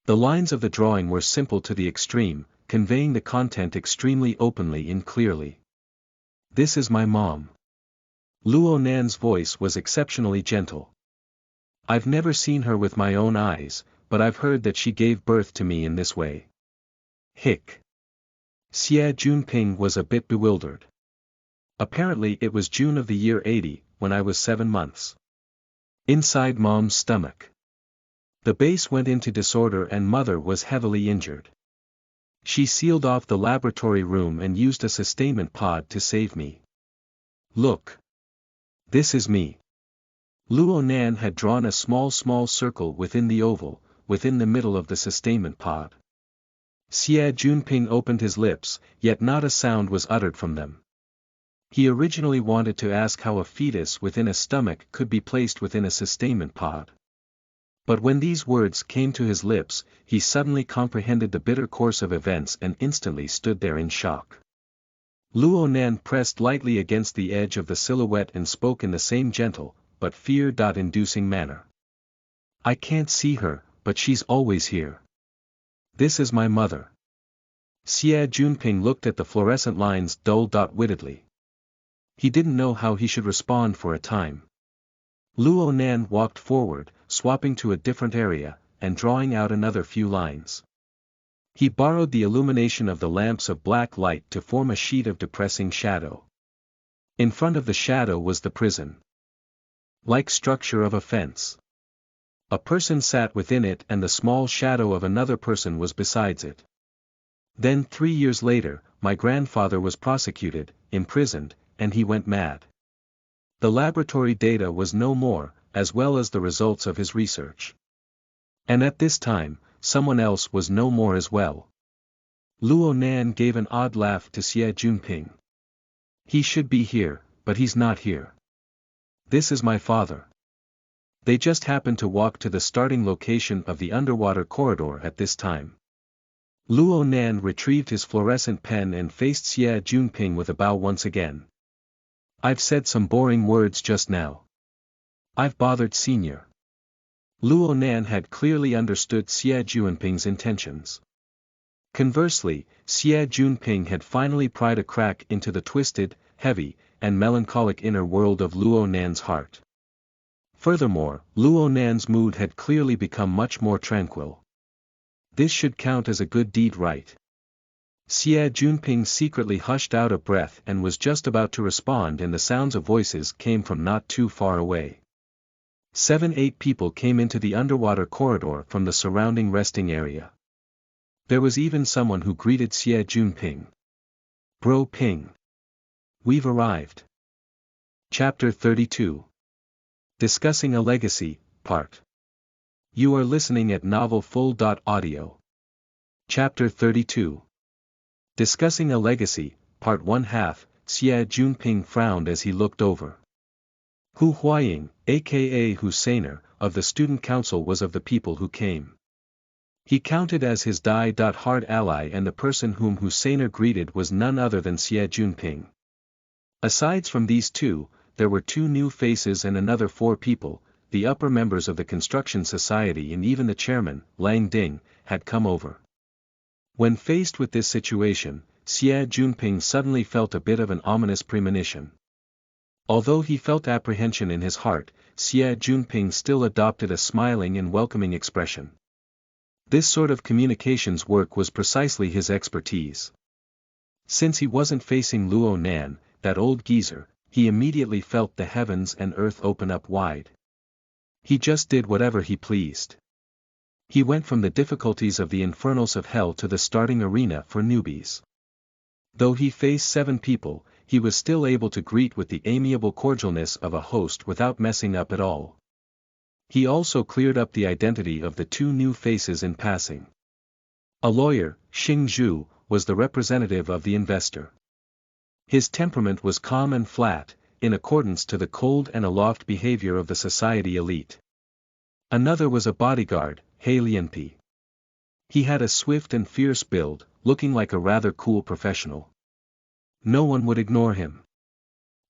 The lines of the drawing were simple to the extreme, conveying the content extremely openly and clearly. This is my mom. Luo Nan's voice was exceptionally gentle. I've never seen her with my own eyes, but I've heard that she gave birth to me in this way. Hick. Xie Junping was a bit bewildered. Apparently it was June of the year 80, when I was 7 months. Inside Mom's stomach. The base went into disorder and Mother was heavily injured. She sealed off the laboratory room and used a sustainment pod to save me. Look. This is me. Luo Nan had drawn a small circle within the oval, within the middle of the sustainment pod. Xie Junping opened his lips, yet not a sound was uttered from them. He originally wanted to ask how a fetus within a stomach could be placed within a sustainment pod. But when these words came to his lips, he suddenly comprehended the bitter course of events and instantly stood there in shock. Luo Nan pressed lightly against the edge of the silhouette and spoke in the same gentle, but fear-inducing manner. I can't see her, but she's always here. This is my mother. Xie Junping looked at the fluorescent lines dull-wittedly. He didn't know how he should respond for a time. Luo Nan walked forward, swapping to a different area, and drawing out another few lines. He borrowed the illumination of the lamps of black light to form a sheet of depressing shadow. In front of the shadow was the prison-like structure of a fence. A person sat within it and the small shadow of another person was besides it. Then 3 years later, my grandfather was prosecuted, imprisoned, and he went mad. The laboratory data was no more, as well as the results of his research. And at this time, someone else was no more as well. Luo Nan gave an odd laugh to Xie Junping. He should be here, but he's not here. This is my father. They just happened to walk to the starting location of the underwater corridor at this time. Luo Nan retrieved his fluorescent pen and faced Xie Junping with a bow once again. I've said some boring words just now. I've bothered Senior. Luo Nan had clearly understood Xie Junping's intentions. Conversely, Xie Junping had finally pried a crack into the twisted, heavy, and melancholic inner world of Luo Nan's heart. Furthermore, Luo Nan's mood had clearly become much more tranquil. This should count as a good deed, right? Xie Junping secretly hushed out a breath and was just about to respond, and the sounds of voices came from not too far away. 7-8 people came into the underwater corridor from the surrounding resting area. There was even someone who greeted Xie Junping. Bro Ping. We've arrived. Chapter 32. Discussing a Legacy, Part. You are listening at novelfull.audio. Chapter 32. Discussing a Legacy, Part 1/2, Xie Junping frowned as he looked over. Hu Huaying, aka Husseiner, of the student council was of the people who came. He counted as his die-hard ally, and the person whom Husseiner greeted was none other than Xie Junping. Asides from these two, there were 2 new faces and another 4 people, the upper members of the construction society and even the chairman, Lang Ding, had come over. When faced with this situation, Xie Junping suddenly felt a bit of an ominous premonition. Although he felt apprehension in his heart, Xie Junping still adopted a smiling and welcoming expression. This sort of communications work was precisely his expertise. Since he wasn't facing Luo Nan, that old geezer, he immediately felt the heavens and earth open up wide. He just did whatever he pleased. He went from the difficulties of the infernals of hell to the starting arena for newbies. Though he faced 7 people, he was still able to greet with the amiable cordialness of a host without messing up at all. He also cleared up the identity of the 2 new faces in passing. A lawyer, Xing Zhu, was the representative of the investor. His temperament was calm and flat, in accordance to the cold and aloft behavior of the society elite. Another was a bodyguard, He Lianpi. He had a swift and fierce build, looking like a rather cool professional. No one would ignore him.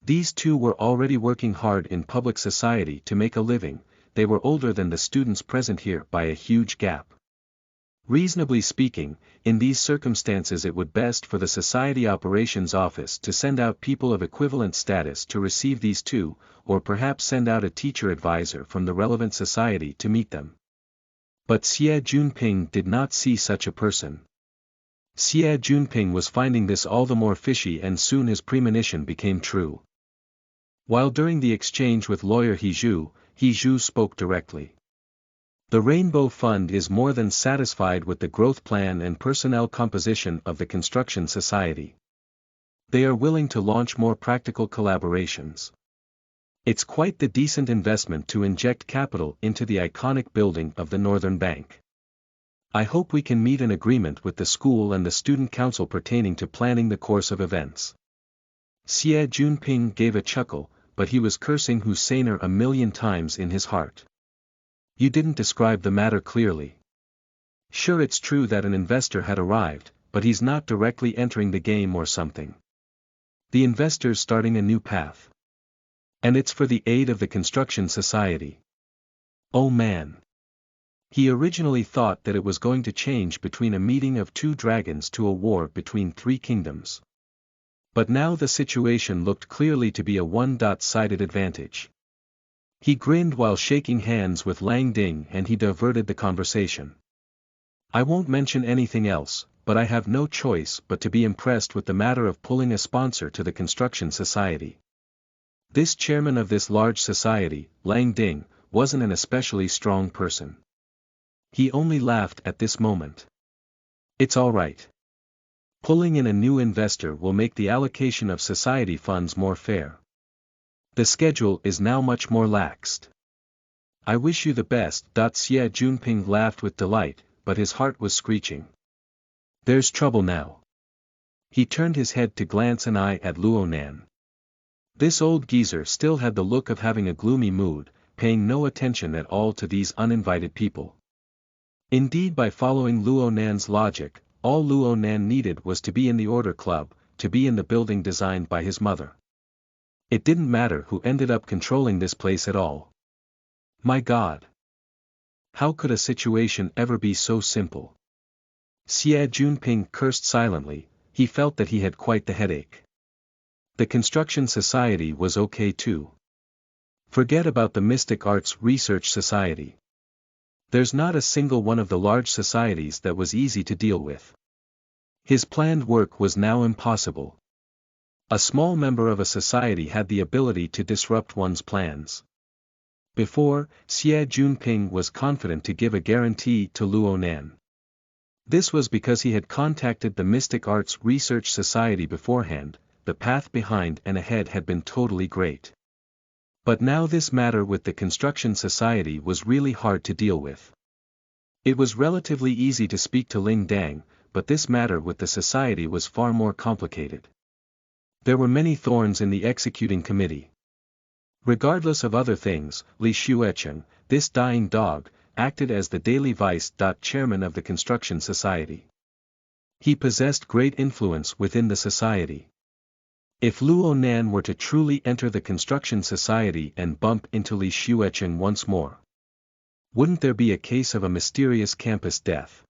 These 2 were already working hard in public society to make a living. They were older than the students present here by a huge gap. Reasonably speaking, in these circumstances it would best for the Society Operations Office to send out people of equivalent status to receive these 2, or perhaps send out a teacher advisor from the relevant society to meet them. But Xie Junping did not see such a person. Xie Junping was finding this all the more fishy, and soon his premonition became true. While during the exchange with lawyer He Zhu spoke directly. The Rainbow Fund is more than satisfied with the growth plan and personnel composition of the Construction Society. They are willing to launch more practical collaborations. It's quite the decent investment to inject capital into the iconic building of the Northern Bank. I hope we can meet an agreement with the school and the student council pertaining to planning the course of events. Xie Junping gave a chuckle, but he was cursing Husseiner a million times in his heart. You didn't describe the matter clearly. Sure, it's true that an investor had arrived, but he's not directly entering the game or something. The investor's starting a new path. And it's for the aid of the Construction Society. Oh man. He originally thought that it was going to change between a meeting of two dragons to a war between three kingdoms. But now the situation looked clearly to be a one-sided advantage. He grinned while shaking hands with Lang Ding and he diverted the conversation. I won't mention anything else, but I have no choice but to be impressed with the matter of pulling a sponsor to the Construction Society. This chairman of this large society, Lang Ding, wasn't an especially strong person. He only laughed at this moment. It's all right. Pulling in a new investor will make the allocation of society funds more fair. The schedule is now much more laxed. I wish you the best. Xie Junping laughed with delight, but his heart was screeching. There's trouble now. He turned his head to glance an eye at Luo Nan. This old geezer still had the look of having a gloomy mood, paying no attention at all to these uninvited people. Indeed, by following Luo Nan's logic, all Luo Nan needed was to be in the Order Club, to be in the building designed by his mother. It didn't matter who ended up controlling this place at all. My God! How could a situation ever be so simple? Xie Junping cursed silently. He felt that he had quite the headache. The Construction Society was okay too. Forget about the Mystic Arts Research Society. There's not a single one of the large societies that was easy to deal with. His planned work was now impossible. A small member of a society had the ability to disrupt one's plans. Before, Xie Junping was confident to give a guarantee to Luo Nan. This was because he had contacted the Mystic Arts Research Society beforehand. The path behind and ahead had been totally great. But now this matter with the Construction Society was really hard to deal with. It was relatively easy to speak to Ling Dang, but this matter with the society was far more complicated. There were many thorns in the executing committee. Regardless of other things, Li Xuecheng, this dying dog, acted as the daily vice-chairman of the Construction Society. He possessed great influence within the society. If Luo Nan were to truly enter the Construction Society and bump into Li Xuecheng once more, wouldn't there be a case of a mysterious campus death?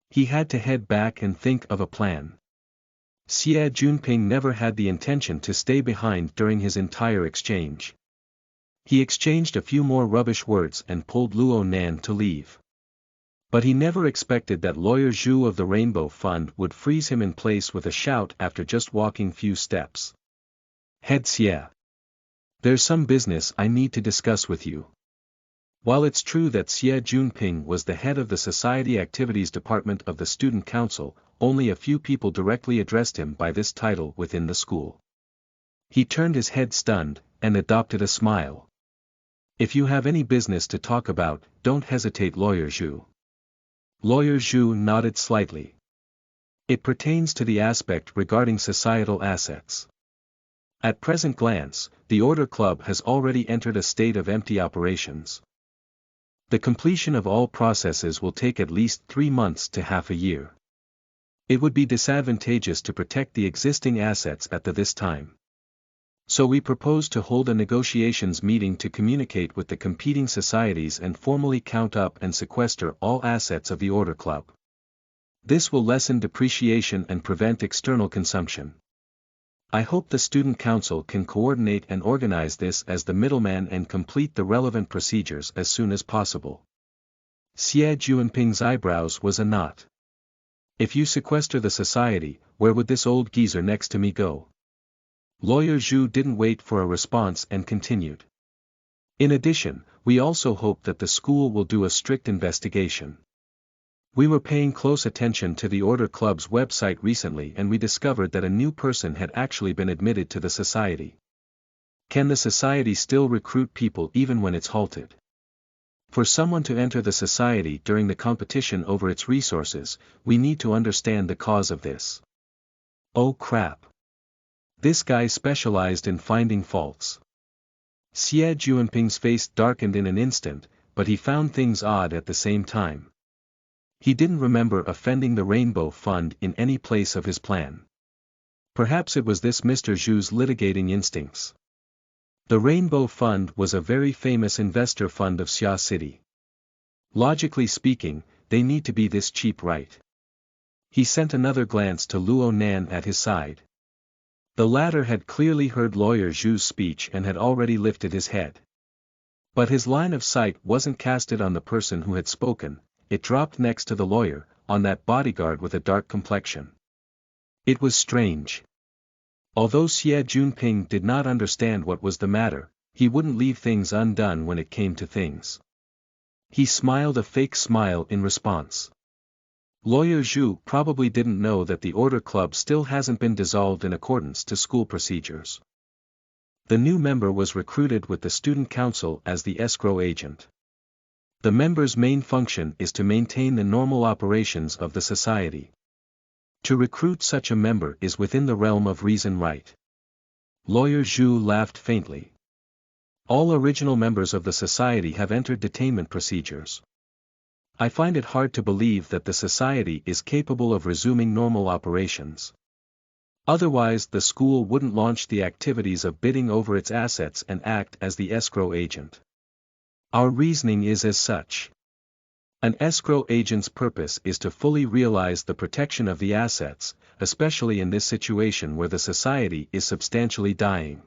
He had to head back and think of a plan. Xie Junping never had the intention to stay behind during his entire exchange. He exchanged a few more rubbish words and pulled Luo Nan to leave. But he never expected that Lawyer Zhu of the Rainbow Fund would freeze him in place with a shout after just walking few steps. Head Xie. There's some business I need to discuss with you. While it's true that Xie Junping was the head of the Society Activities Department of the Student Council, only a few people directly addressed him by this title within the school. He turned his head stunned, and adopted a smile. If you have any business to talk about, don't hesitate, Lawyer Zhu. Lawyer Zhu nodded slightly. It pertains to the aspect regarding societal assets. At present glance, the Order Club has already entered a state of empty operations. The completion of all processes will take at least 3 months to half a year. It would be disadvantageous to protect the existing assets at this time. So we propose to hold a negotiations meeting to communicate with the competing societies and formally count up and sequester all assets of the Order Club. This will lessen depreciation and prevent external consumption. I hope the Student Council can coordinate and organize this as the middleman and complete the relevant procedures as soon as possible. Xie Junping's eyebrows was a knot. If you sequester the society, where would this old geezer next to me go? Lawyer Zhu didn't wait for a response and continued. In addition, we also hope that the school will do a strict investigation. We were paying close attention to the Order Club's website recently and we discovered that a new person had actually been admitted to the society. Can the society still recruit people even when it's halted? For someone to enter the society during the competition over its resources, we need to understand the cause of this. Oh crap. This guy specialized in finding faults. Xie Juanping's face darkened in an instant, but he found things odd at the same time. He didn't remember offending the Rainbow Fund in any place of his plan. Perhaps it was this Mr. Zhu's litigating instincts. The Rainbow Fund was a very famous investor fund of Xia City. Logically speaking, they need to be this cheap, right? He sent another glance to Luo Nan at his side. The latter had clearly heard Lawyer Zhu's speech and had already lifted his head. But his line of sight wasn't casted on the person who had spoken, it dropped next to the lawyer, on that bodyguard with a dark complexion. It was strange. Although Xie Junping did not understand what was the matter, he wouldn't leave things undone when it came to things. He smiled a fake smile in response. Lawyer Zhu probably didn't know that the Order Club still hasn't been dissolved in accordance to school procedures. The new member was recruited with the student council as the escrow agent. The member's main function is to maintain the normal operations of the society. To recruit such a member is within the realm of reason, right? Lawyer Zhu laughed faintly. All original members of the society have entered detainment procedures. I find it hard to believe that the society is capable of resuming normal operations. Otherwise the school wouldn't launch the activities of bidding over its assets and act as the escrow agent. Our reasoning is as such. An escrow agent's purpose is to fully realize the protection of the assets, especially in this situation where the society is substantially dying.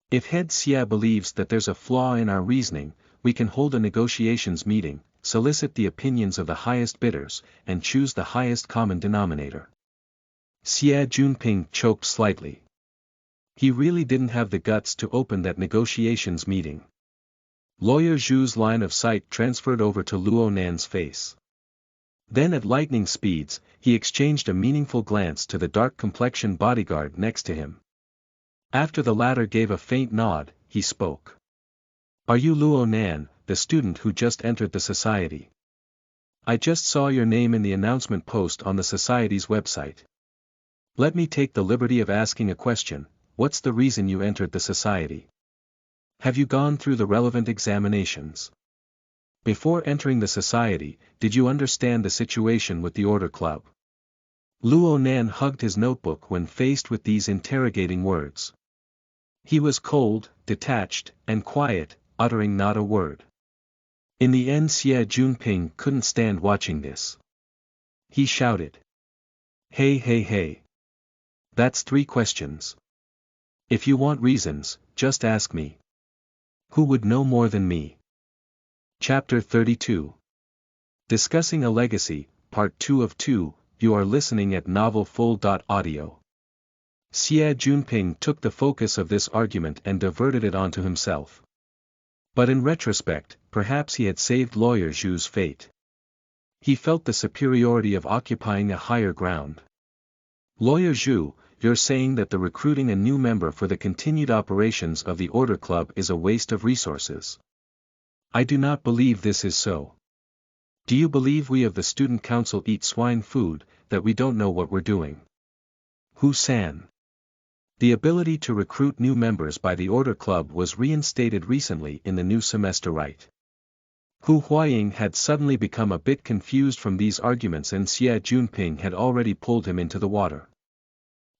If Head Xia believes that there's a flaw in our reasoning, we can hold a negotiations meeting, solicit the opinions of the highest bidders, and choose the highest common denominator. Xie Junping choked slightly. He really didn't have the guts to open that negotiations meeting. Lawyer Zhu's line of sight transferred over to Luo Nan's face. Then at lightning speeds, he exchanged a meaningful glance to the dark-complexioned bodyguard next to him. After the latter gave a faint nod, he spoke. Are you Luo Nan, the student who just entered the society? I just saw your name in the announcement post on the society's website. Let me take the liberty of asking a question, what's the reason you entered the society? Have you gone through the relevant examinations? Before entering the society, did you understand the situation with the Order Club? Luo Nan hugged his notebook when faced with these interrogating words. He was cold, detached, and quiet, uttering not a word. In the end Xie Junping couldn't stand watching this. He shouted. Hey hey hey. That's 3 questions. If you want reasons, just ask me. Who would know more than me? Chapter 32. Discussing a Legacy, Part 2 of 2, you are listening at novelfull.audio. Xie Junping took the focus of this argument and diverted it onto himself. But in retrospect, perhaps he had saved Lawyer Zhu's fate. He felt the superiority of occupying a higher ground. Lawyer Zhu, you're saying that the recruiting a new member for the continued operations of the Order Club is a waste of resources. I do not believe this is so. Do you believe we of the student council eat swine food, that we don't know what we're doing? Hu-san. The ability to recruit new members by the Order Club was reinstated recently in the new semester, right? Hu Huaying had suddenly become a bit confused from these arguments and Xie Junping had already pulled him into the water.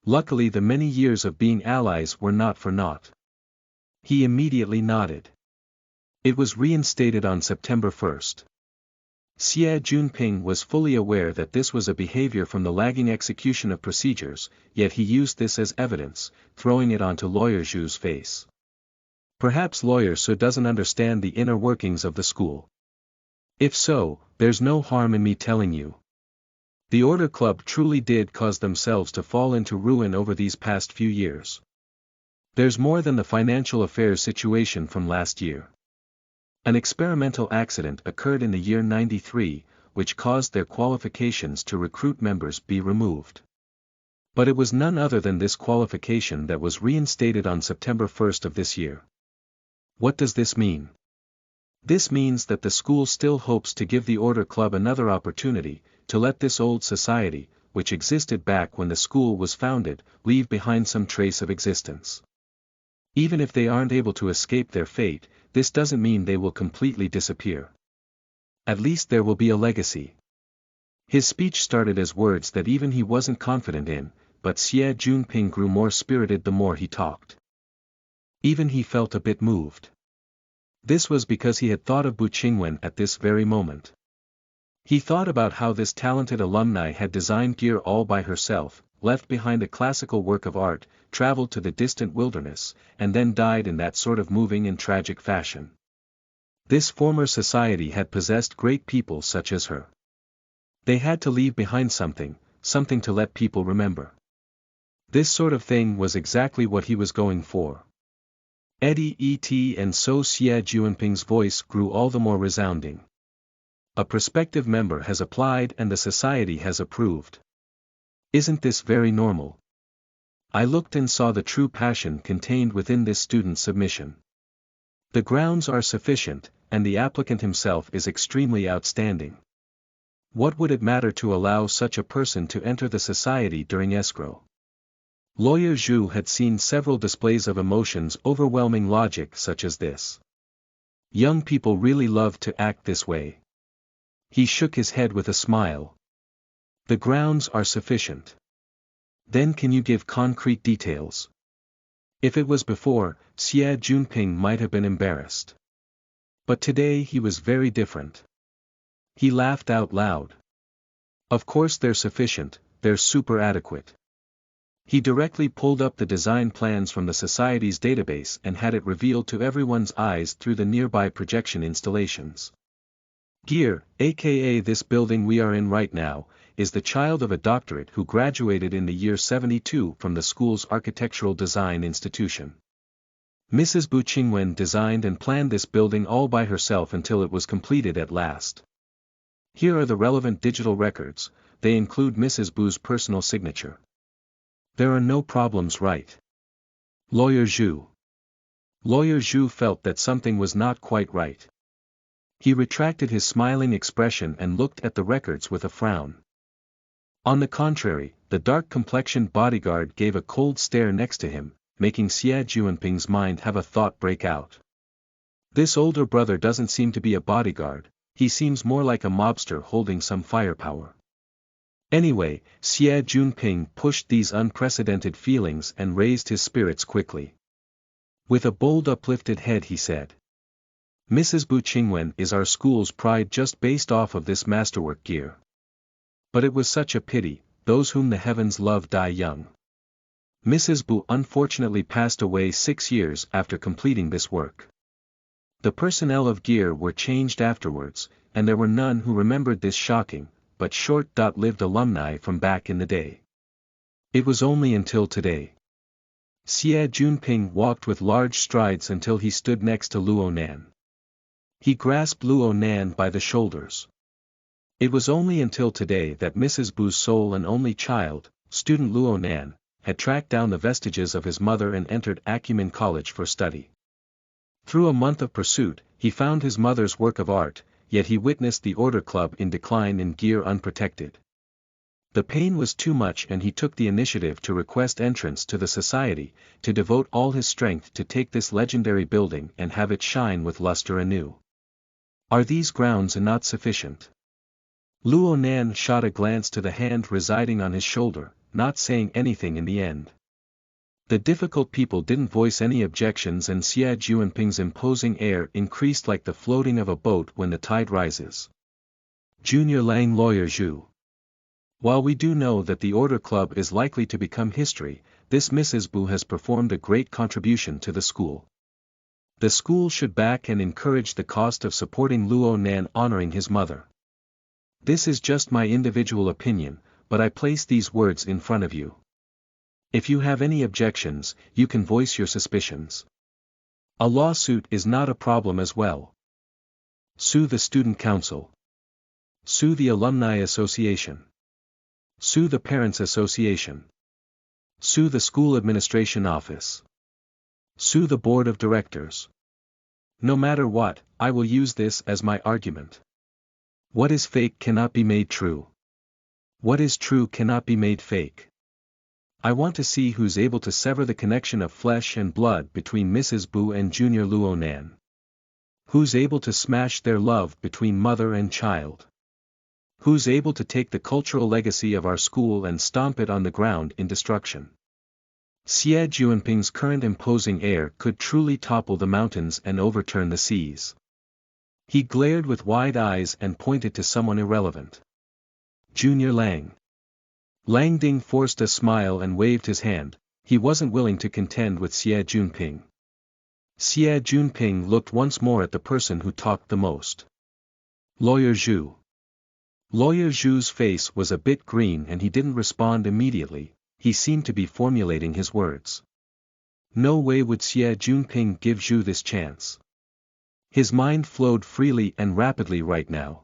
Luckily the many years of being allies were not for naught. He immediately nodded. It was reinstated on September 1st. Xie Junping was fully aware that this was a behavior from the lagging execution of procedures, yet he used this as evidence, throwing it onto Lawyer Zhu's face. Perhaps Lawyer Su doesn't understand the inner workings of the school. If so, there's no harm in me telling you. The Order Club truly did cause themselves to fall into ruin over these past few years. There's more than the financial affairs situation from last year. An experimental accident occurred in the year 93, which caused their qualifications to recruit members be removed. But it was none other than this qualification that was reinstated on September 1st of this year. What does this mean? This means that the school still hopes to give the Order Club another opportunity, to let this old society, which existed back when the school was founded, leave behind some trace of existence. Even if they aren't able to escape their fate, this doesn't mean they will completely disappear. At least there will be a legacy. His speech started as words that even he wasn't confident in, but Xie Junping grew more spirited the more he talked. Even he felt a bit moved. This was because he had thought of Bu Qingwen at this very moment. He thought about how this talented alumni had designed gear all by herself, left behind a classical work of art, traveled to the distant wilderness, and then died in that sort of moving and tragic fashion. This former society had possessed great people such as her. They had to leave behind something to let people remember. This sort of thing was exactly what he was going for. Eddie E.T. and so Xie Junping's voice grew all the more resounding. A prospective member has applied and the society has approved. Isn't this very normal? I looked and saw the true passion contained within this student's submission. The grounds are sufficient, and the applicant himself is extremely outstanding. What would it matter to allow such a person to enter the society during escrow? Lawyer Zhu had seen several displays of emotions overwhelming logic such as this. Young people really love to act this way. He shook his head with a smile. The grounds are sufficient. Then can you give concrete details? If it was before, Xie Junping might have been embarrassed. But today he was very different. He laughed out loud. Of course they're sufficient, they're super adequate. He directly pulled up the design plans from the society's database and had it revealed to everyone's eyes through the nearby projection installations. Gear, aka this building we are in right now, is the child of a doctorate who graduated in the year 72 from the school's architectural design institution. Mrs. Bu Qingwen designed and planned this building all by herself until it was completed at last. Here are the relevant digital records, they include Mrs. Bu's personal signature. There are no problems, right? Lawyer Zhu. Lawyer Zhu felt that something was not quite right. He retracted his smiling expression and looked at the records with a frown. On the contrary, the dark-complexioned bodyguard gave a cold stare next to him, making Xie Junping's mind have a thought break out. This older brother doesn't seem to be a bodyguard, he seems more like a mobster holding some firepower. Anyway, Xie Junping pushed these unprecedented feelings and raised his spirits quickly. With a bold uplifted head he said. Mrs. Bu Qingwen is our school's pride just based off of this masterwork gear. But it was such a pity, those whom the heavens love die young. Mrs. Bu unfortunately passed away 6 years after completing this work. The personnel of gear were changed afterwards, and there were none who remembered this shocking, but short-lived alumni from back in the day. It was only until today. Xie Junping walked with large strides until he stood next to Luo Nan. He grasped Luo Nan by the shoulders. It was only until today that Mrs. Bu's sole and only child, student Luo Nan, had tracked down the vestiges of his mother and entered Acumen College for study. Through a month of pursuit, he found his mother's work of art, yet he witnessed the Order Club in decline in gear unprotected. The pain was too much and he took the initiative to request entrance to the society, to devote all his strength to take this legendary building and have it shine with luster anew. Are these grounds not sufficient? Luo Nan shot a glance to the hand residing on his shoulder, not saying anything in the end. The difficult people didn't voice any objections and Xie Junping's imposing air increased like the floating of a boat when the tide rises. Junior Lang Lawyer Zhu. While we do know that the Order Club is likely to become history, this Mrs. Bu has performed a great contribution to the school. The school should back and encourage the cost of supporting Luo Nan honoring his mother. This is just my individual opinion, but I place these words in front of you. If you have any objections, you can voice your suspicions. A lawsuit is not a problem as well. Sue the student council. Sue the alumni association. Sue the parents association. Sue the school administration office. Sue the board of directors. No matter what, I will use this as my argument. What is fake cannot be made true. What is true cannot be made fake. I want to see who's able to sever the connection of flesh and blood between Mrs. Boo and Junior Luo Nan. Who's able to smash their love between mother and child? Who's able to take the cultural legacy of our school and stomp it on the ground in destruction? Xie Juanping's current imposing air could truly topple the mountains and overturn the seas. He glared with wide eyes and pointed to someone irrelevant. Junior Lang. Lang Ding forced a smile and waved his hand. He wasn't willing to contend with Xie Junping. Xie Junping looked once more at the person who talked the most. Lawyer Zhu. Lawyer Zhu's face was a bit green and he didn't respond immediately. He seemed to be formulating his words. No way would Xie Junping give Zhu this chance. His mind flowed freely and rapidly right now.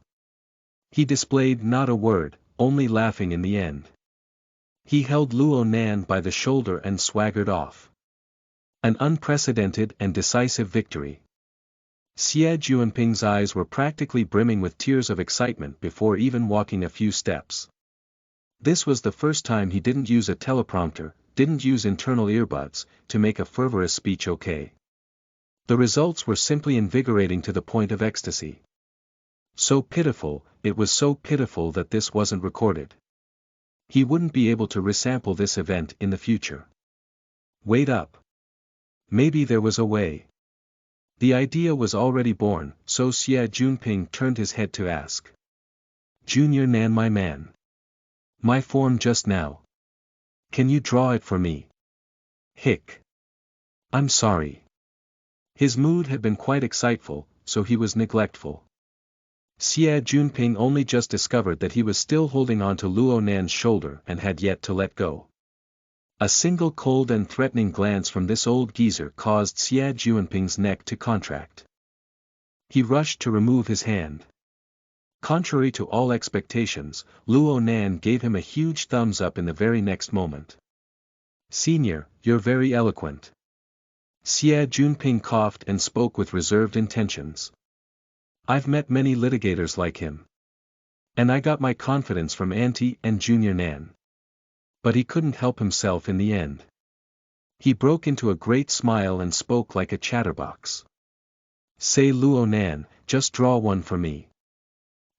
He displayed not a word, only laughing in the end. He held Luo Nan by the shoulder and swaggered off. An unprecedented and decisive victory. Xie Juanping's eyes were practically brimming with tears of excitement before even walking a few steps. This was the first time he didn't use a teleprompter, didn't use internal earbuds, to make a fervorous speech okay. The results were simply invigorating to the point of ecstasy. So pitiful, it was so pitiful that this wasn't recorded. He wouldn't be able to resample this event in the future. Wait up. Maybe there was a way. The idea was already born, so Xie Junping turned his head to ask. Junior Nan, my man. My form just now. Can you draw it for me? Hick. I'm sorry. His mood had been quite exciteful, so he was neglectful. Xie Junping only just discovered that he was still holding on to Luo Nan's shoulder and had yet to let go. A single cold and threatening glance from this old geezer caused Xie Junping's neck to contract. He rushed to remove his hand. Contrary to all expectations, Luo Nan gave him a huge thumbs up in the very next moment. Senior, you're very eloquent. Xie Junping coughed and spoke with reserved intentions. I've met many litigators like him. And I got my confidence from Auntie and Junior Nan. But he couldn't help himself in the end. He broke into a great smile and spoke like a chatterbox. Say Luo Nan, just draw one for me.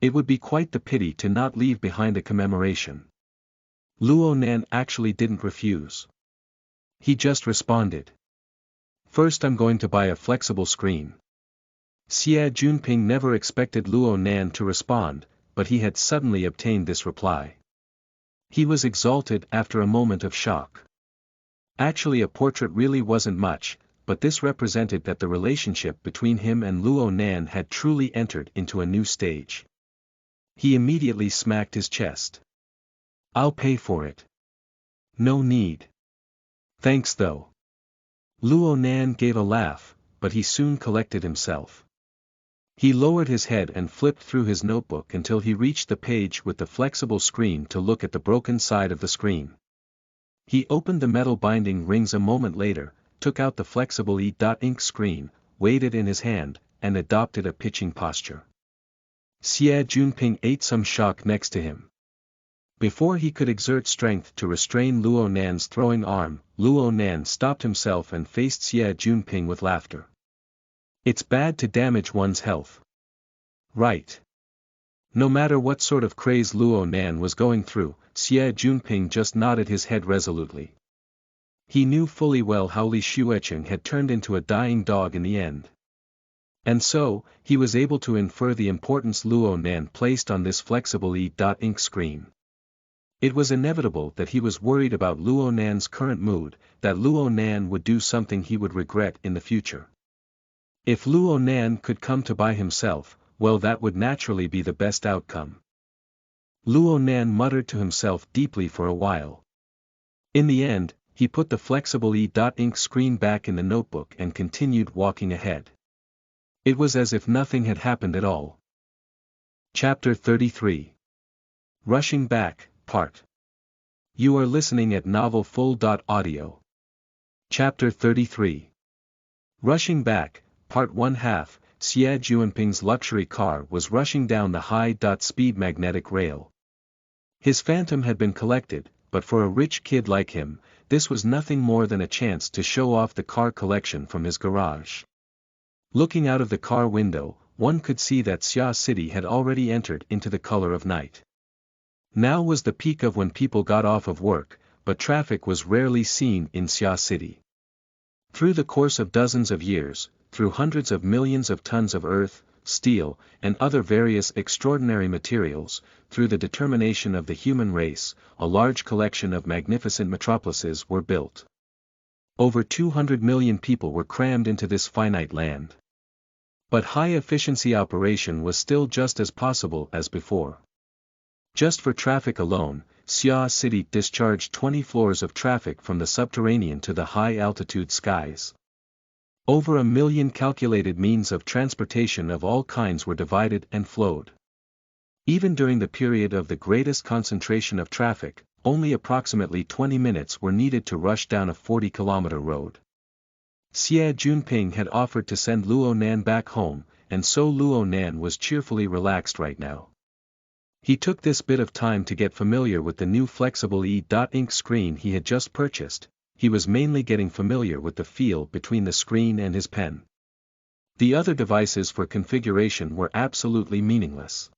It would be quite the pity to not leave behind a commemoration. Luo Nan actually didn't refuse. He just responded. First I'm going to buy a flexible screen. Xie Junping never expected Luo Nan to respond, but he had suddenly obtained this reply. He was exalted after a moment of shock. Actually, a portrait really wasn't much, but this represented that the relationship between him and Luo Nan had truly entered into a new stage. He immediately smacked his chest. I'll pay for it. No need. Thanks though. Luo Nan gave a laugh, but he soon collected himself. He lowered his head and flipped through his notebook until he reached the page with the flexible screen to look at the broken side of the screen. He opened the metal binding rings a moment later, took out the flexible e.ink screen, weighed it in his hand, and adopted a pitching posture. Xie Junping ate some shock next to him. Before he could exert strength to restrain Luo Nan's throwing arm, Luo Nan stopped himself and faced Xie Junping with laughter. It's bad to damage one's health. Right. No matter what sort of craze Luo Nan was going through, Xie Junping just nodded his head resolutely. He knew fully well how Li Xuecheng had turned into a dying dog in the end. And so, he was able to infer the importance Luo Nan placed on this flexible e.ink screen. It was inevitable that he was worried about Luo Nan's current mood, that Luo Nan would do something he would regret in the future. If Luo Nan could come to buy himself, well, that would naturally be the best outcome. Luo Nan muttered to himself deeply for a while. In the end, he put the flexible e.ink screen back in the notebook and continued walking ahead. It was as if nothing had happened at all. Chapter 33. Rushing Back, Part. You are listening at novelfull.audio. Chapter 33. Rushing Back, Part 1/2. Xie Juanping's luxury car was rushing down the high-speed magnetic rail. His phantom had been collected, but for a rich kid like him, this was nothing more than a chance to show off the car collection from his garage. Looking out of the car window, one could see that Xia City had already entered into the color of night. Now was the peak of when people got off of work, but traffic was rarely seen in Xia City. Through the course of dozens of years, through hundreds of millions of tons of earth, steel, and other various extraordinary materials, through the determination of the human race, a large collection of magnificent metropolises were built. Over 200 million people were crammed into this finite land. But high-efficiency operation was still just as possible as before. Just for traffic alone, Xia City discharged 20 floors of traffic from the subterranean to the high-altitude skies. Over 1 million calculated means of transportation of all kinds were divided and flowed. Even during the period of the greatest concentration of traffic, only approximately 20 minutes were needed to rush down a 40-kilometer road. Xie Junping had offered to send Luo Nan back home, and so Luo Nan was cheerfully relaxed right now. He took this bit of time to get familiar with the new flexible e.ink screen he had just purchased. He was mainly getting familiar with the feel between the screen and his pen. The other devices for configuration were absolutely meaningless.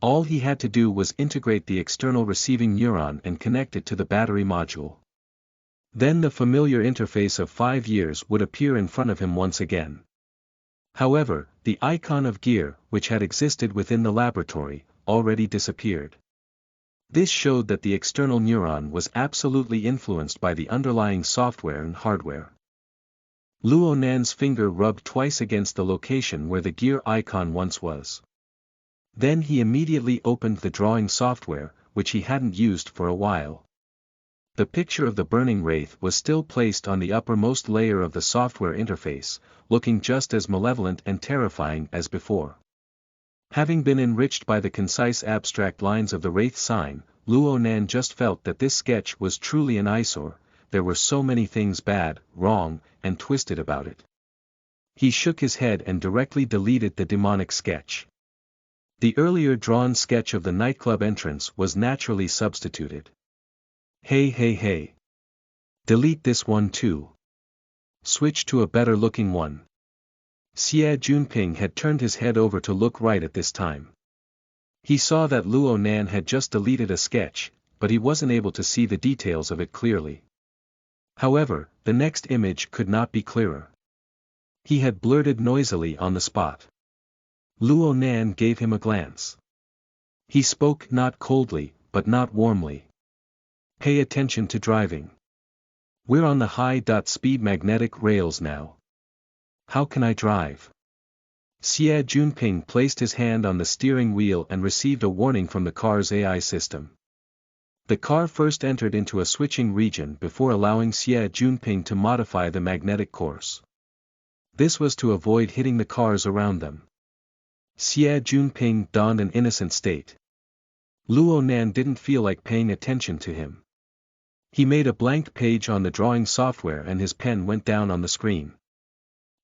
All he had to do was integrate the external receiving neuron and connect it to the battery module. Then the familiar interface of 5 years would appear in front of him once again. However, the icon of gear, which had existed within the laboratory, already disappeared. This showed that the external neuron was absolutely influenced by the underlying software and hardware. Luo Nan's finger rubbed twice against the location where the gear icon once was. Then he immediately opened the drawing software, which he hadn't used for a while. The picture of the burning wraith was still placed on the uppermost layer of the software interface, looking just as malevolent and terrifying as before. Having been enriched by the concise abstract lines of the wraith sign, Luo Nan just felt that this sketch was truly an eyesore. There were so many things bad, wrong, and twisted about it. He shook his head and directly deleted the demonic sketch. The earlier drawn sketch of the nightclub entrance was naturally substituted. Hey. Delete this one too. Switch to a better looking one. Xie Junping had turned his head over to look right at this time. He saw that Luo Nan had just deleted a sketch, but he wasn't able to see the details of it clearly. However, the next image could not be clearer. He had blurted noisily on the spot. Luo Nan gave him a glance. He spoke not coldly, but not warmly. Pay attention to driving. We're on the high-speed magnetic rails now. How can I drive? Xie Junping placed his hand on the steering wheel and received a warning from the car's AI system. The car first entered into a switching region before allowing Xie Junping to modify the magnetic course. This was to avoid hitting the cars around them. Xie Junping donned an innocent state. Luo Nan didn't feel like paying attention to him. He made a blank page on the drawing software and his pen went down on the screen.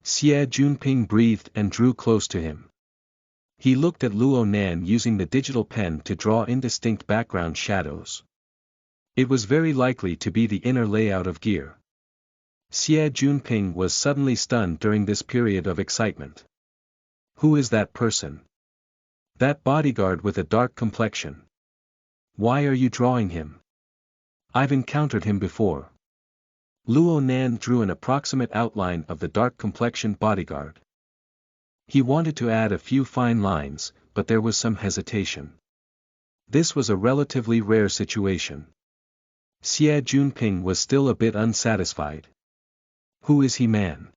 Xie Junping breathed and drew close to him. He looked at Luo Nan using the digital pen to draw indistinct background shadows. It was very likely to be the inner layout of gear. Xie Junping was suddenly stunned during this period of excitement. Who is that person? That bodyguard with a dark complexion. Why are you drawing him? I've encountered him before. Luo Nan drew an approximate outline of the dark-complexioned bodyguard. He wanted to add a few fine lines, but there was some hesitation. This was a relatively rare situation. Xie Junping was still a bit unsatisfied. Who is he, man?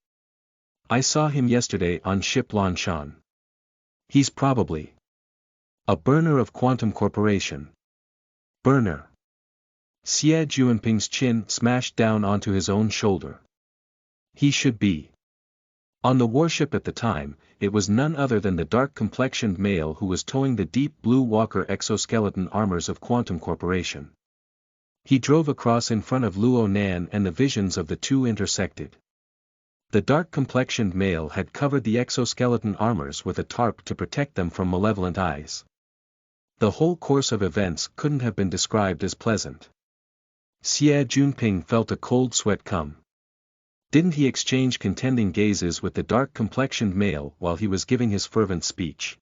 I saw him yesterday on ship Lanshan. He's probably a burner of Quantum Corporation. Burner. Xie Junping's chin smashed down onto his own shoulder. He should be On the warship at the time, it was none other than the dark-complexioned male who was towing the deep blue Walker exoskeleton armors of Quantum Corporation. He drove across in front of Luo Nan and the visions of the two intersected. The dark-complexioned male had covered the exoskeleton armors with a tarp to protect them from malevolent eyes. The whole course of events couldn't have been described as pleasant. Xie Junping felt a cold sweat come. Didn't he exchange contending gazes with the dark-complexioned male while he was giving his fervent speech?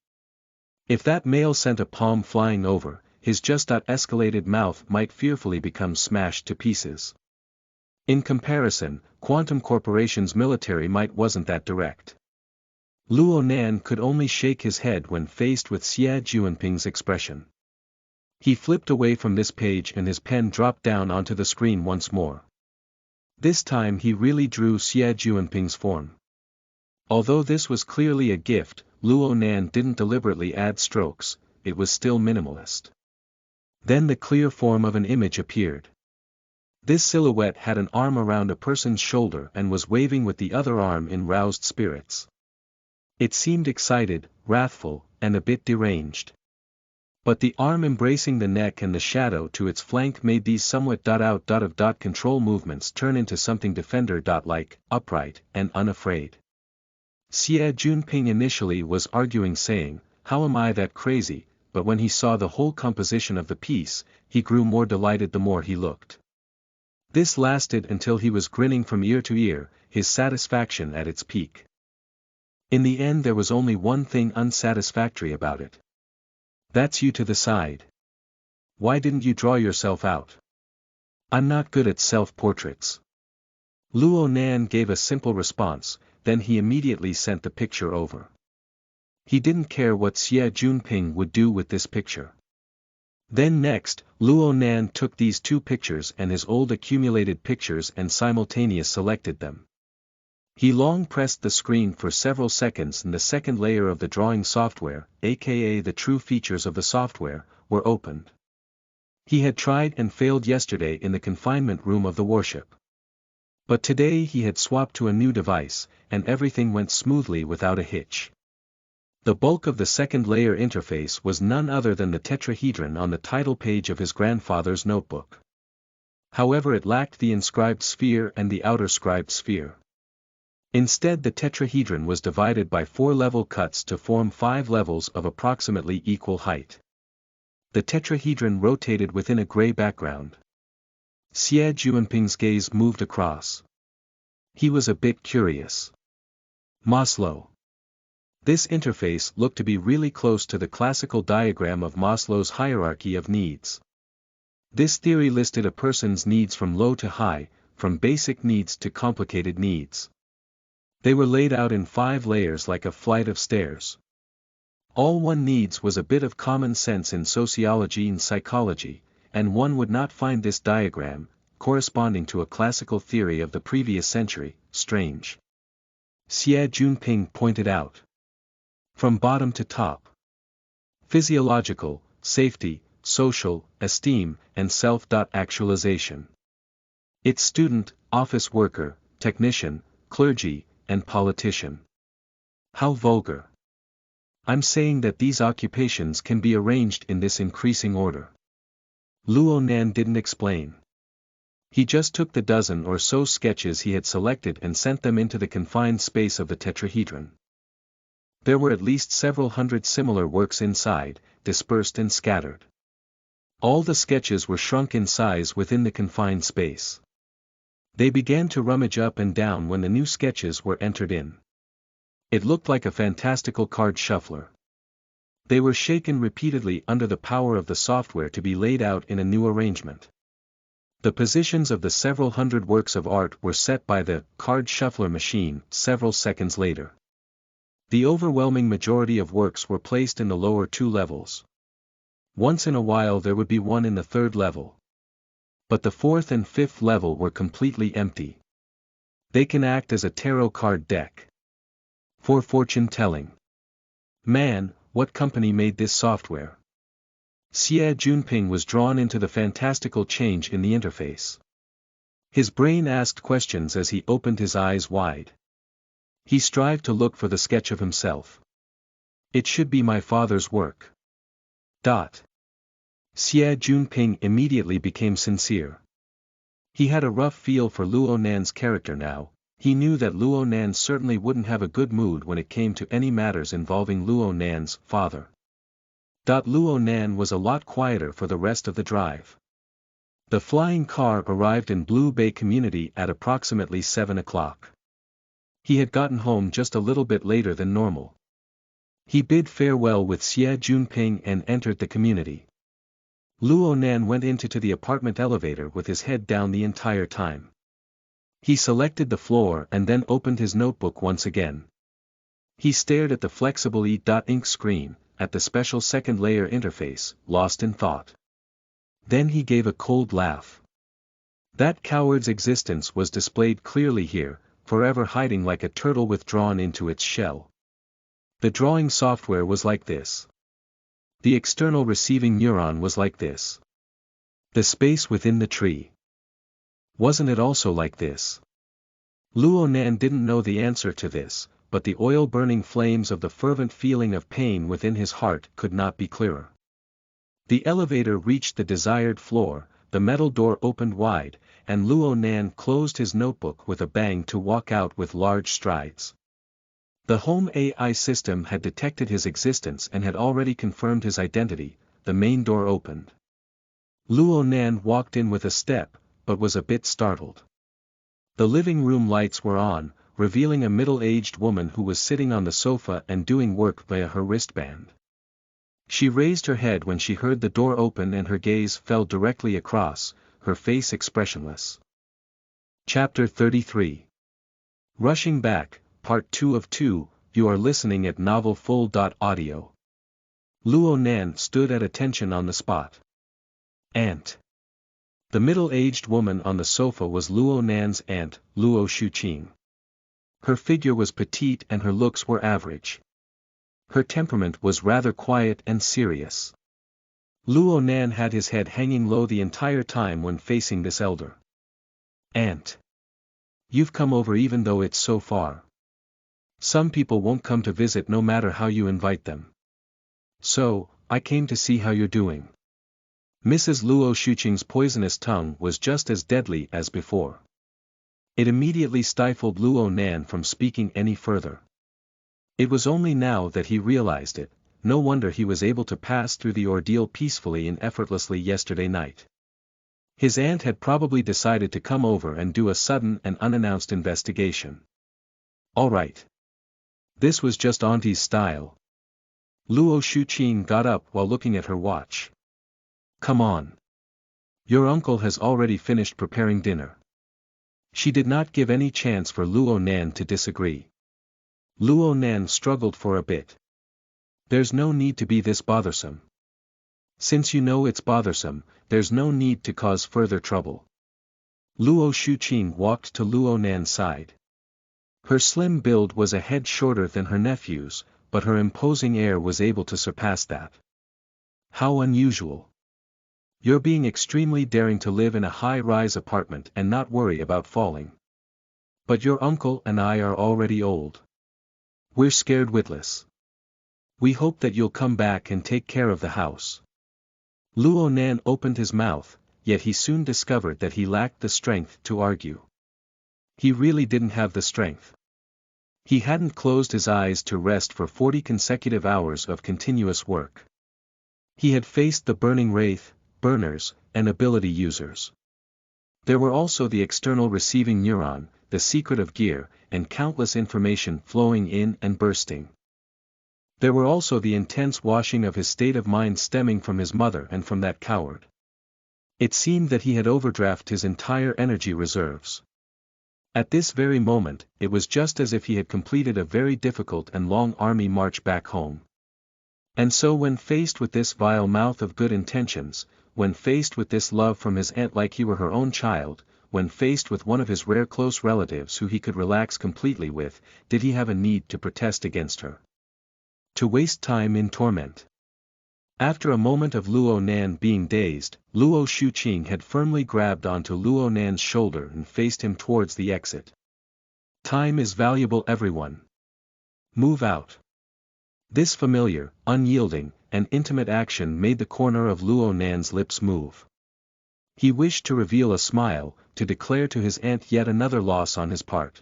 If that male sent a palm flying over, his just-escalated mouth might fearfully become smashed to pieces. In comparison, Quantum Corporation's military might wasn't that direct. Luo Nan could only shake his head when faced with Xie Junping's expression. He flipped away from this page and his pen dropped down onto the screen once more. This time he really drew Xie Junping's form. Although this was clearly a gift, Luo Nan didn't deliberately add strokes, it was still minimalist. Then the clear form of an image appeared. This silhouette had an arm around a person's shoulder and was waving with the other arm in roused spirits. It seemed excited, wrathful, and a bit deranged. But the arm embracing the neck and the shadow to its flank made these somewhat out control movements turn into something defender-like, upright, and unafraid. Xie Junping initially was arguing saying, "How am I that crazy?" but when he saw the whole composition of the piece, he grew more delighted the more he looked. This lasted until he was grinning from ear to ear, his satisfaction at its peak. In the end there was only one thing unsatisfactory about it. "That's you to the side. Why didn't you draw yourself out? I'm not good at self-portraits." Luo Nan gave a simple response, then he immediately sent the picture over. He didn't care what Xie Junping would do with this picture. Then next, Luo Nan took these two pictures and his old accumulated pictures and simultaneously selected them. He long pressed the screen for several seconds and the second layer of the drawing software, aka the true features of the software, were opened. He had tried and failed yesterday in the confinement room of the warship. But today he had swapped to a new device, and everything went smoothly without a hitch. The bulk of the second layer interface was none other than the tetrahedron on the title page of his grandfather's notebook. However, it lacked the inscribed sphere and the outer scribed sphere. Instead, the tetrahedron was divided by 4 level cuts to form 5 levels of approximately equal height. The tetrahedron rotated within a gray background. Xie Junping's gaze moved across. He was a bit curious. Maslow. This interface looked to be really close to the classical diagram of Maslow's hierarchy of needs. This theory listed a person's needs from low to high, from basic needs to complicated needs. They were laid out in 5 layers like a flight of stairs. All one needs was a bit of common sense in sociology and psychology, and one would not find this diagram, corresponding to a classical theory of the previous century, strange. Xie Junping pointed out. From bottom to top. Physiological, safety, social, esteem, and self-actualization. It's student, office worker, technician, clergy, and politician. How vulgar. I'm saying that these occupations can be arranged in this increasing order. Luo Nan didn't explain. He just took the dozen or so sketches he had selected and sent them into the confined space of the tetrahedron. There were at least several hundred similar works inside, dispersed and scattered. All the sketches were shrunk in size within the confined space. They began to rummage up and down when the new sketches were entered in. It looked like a fantastical card shuffler. They were shaken repeatedly under the power of the software to be laid out in a new arrangement. The positions of the several hundred works of art were set by the card shuffler machine several seconds later. The overwhelming majority of works were placed in the lower 2 levels. Once in a while there would be one in the 3rd level. But the 4th and 5th level were completely empty. They can act as a tarot card deck. For fortune telling. Man, what company made this software? Xie Junping was drawn into the fantastical change in the interface. His brain asked questions as he opened his eyes wide. He strived to look for the sketch of himself. It should be my father's work. Xie Junping immediately became sincere. He had a rough feel for Luo Nan's character now. He knew that Luo Nan certainly wouldn't have a good mood when it came to any matters involving Luo Nan's father. Luo Nan was a lot quieter for the rest of the drive. The flying car arrived in Blue Bay Community at approximately 7 o'clock. He had gotten home just a little bit later than normal. He bid farewell with Xie Junping and entered the community. Luo Nan went into the apartment elevator with his head down the entire time. He selected the floor and then opened his notebook once again. He stared at the flexible E.ink screen, at the special second layer interface, lost in thought. Then he gave a cold laugh. That coward's existence was displayed clearly here, forever hiding like a turtle withdrawn into its shell. The drawing software was like this. The external receiving neuron was like this. The space within the tree. Wasn't it also like this? Luo Nan didn't know the answer to this, but the oil-burning flames of the fervent feeling of pain within his heart could not be clearer. The elevator reached the desired floor, the metal door opened wide, and Luo Nan closed his notebook with a bang to walk out with large strides. The home AI system had detected his existence and had already confirmed his identity. The main door opened. Luo Nan walked in with a step, but was a bit startled. The living room lights were on, revealing a middle-aged woman who was sitting on the sofa and doing work via her wristband. She raised her head when she heard the door open and her gaze fell directly across, her face expressionless. Chapter 33. Rushing Back, Part 2 of 2, you are listening at novelfull.audio. Luo Nan stood at attention on the spot. Aunt. The middle-aged woman on the sofa was Luo Nan's aunt, Luo Shuqing. Her figure was petite and her looks were average. Her temperament was rather quiet and serious. Luo Nan had his head hanging low the entire time when facing this elder. Aunt. You've come over even though it's so far. Some people won't come to visit no matter how you invite them. So, I came to see how you're doing. Mrs. Luo Shuqing's poisonous tongue was just as deadly as before. It immediately stifled Luo Nan from speaking any further. It was only now that he realized it. No wonder he was able to pass through the ordeal peacefully and effortlessly yesterday night. His aunt had probably decided to come over and do a sudden and unannounced investigation. All right. This was just Auntie's style. Luo Shuqing got up while looking at her watch. Come on. Your uncle has already finished preparing dinner. She did not give any chance for Luo Nan to disagree. Luo Nan struggled for a bit. There's no need to be this bothersome. Since you know it's bothersome, there's no need to cause further trouble. Luo Shuqing walked to Luo Nan's side. Her slim build was a head shorter than her nephew's, but her imposing air was able to surpass that. How unusual. You're being extremely daring to live in a high-rise apartment and not worry about falling. But your uncle and I are already old. We're scared witless. We hope that you'll come back and take care of the house. Luo Nan opened his mouth, yet he soon discovered that he lacked the strength to argue. He really didn't have the strength. He hadn't closed his eyes to rest for 40 consecutive hours of continuous work. He had faced the burning wraith, burners, and ability users. There were also the external receiving neuron, the secret of gear, and countless information flowing in and bursting. There were also the intense washing of his state of mind stemming from his mother and from that coward. It seemed that he had overdrafted his entire energy reserves. At this very moment, it was just as if he had completed a very difficult and long army march back home. And so when faced with this vile mouth of good intentions, when faced with this love from his aunt like he were her own child, when faced with one of his rare close relatives who he could relax completely with, did he have a need to protest against her? To waste time in torment? After a moment of Luo Nan being dazed, Luo Shuqing had firmly grabbed onto Luo Nan's shoulder and faced him towards the exit. Time is valuable, everyone. Move out. This familiar, unyielding, and intimate action made the corner of Luo Nan's lips move. He wished to reveal a smile, to declare to his aunt yet another loss on his part.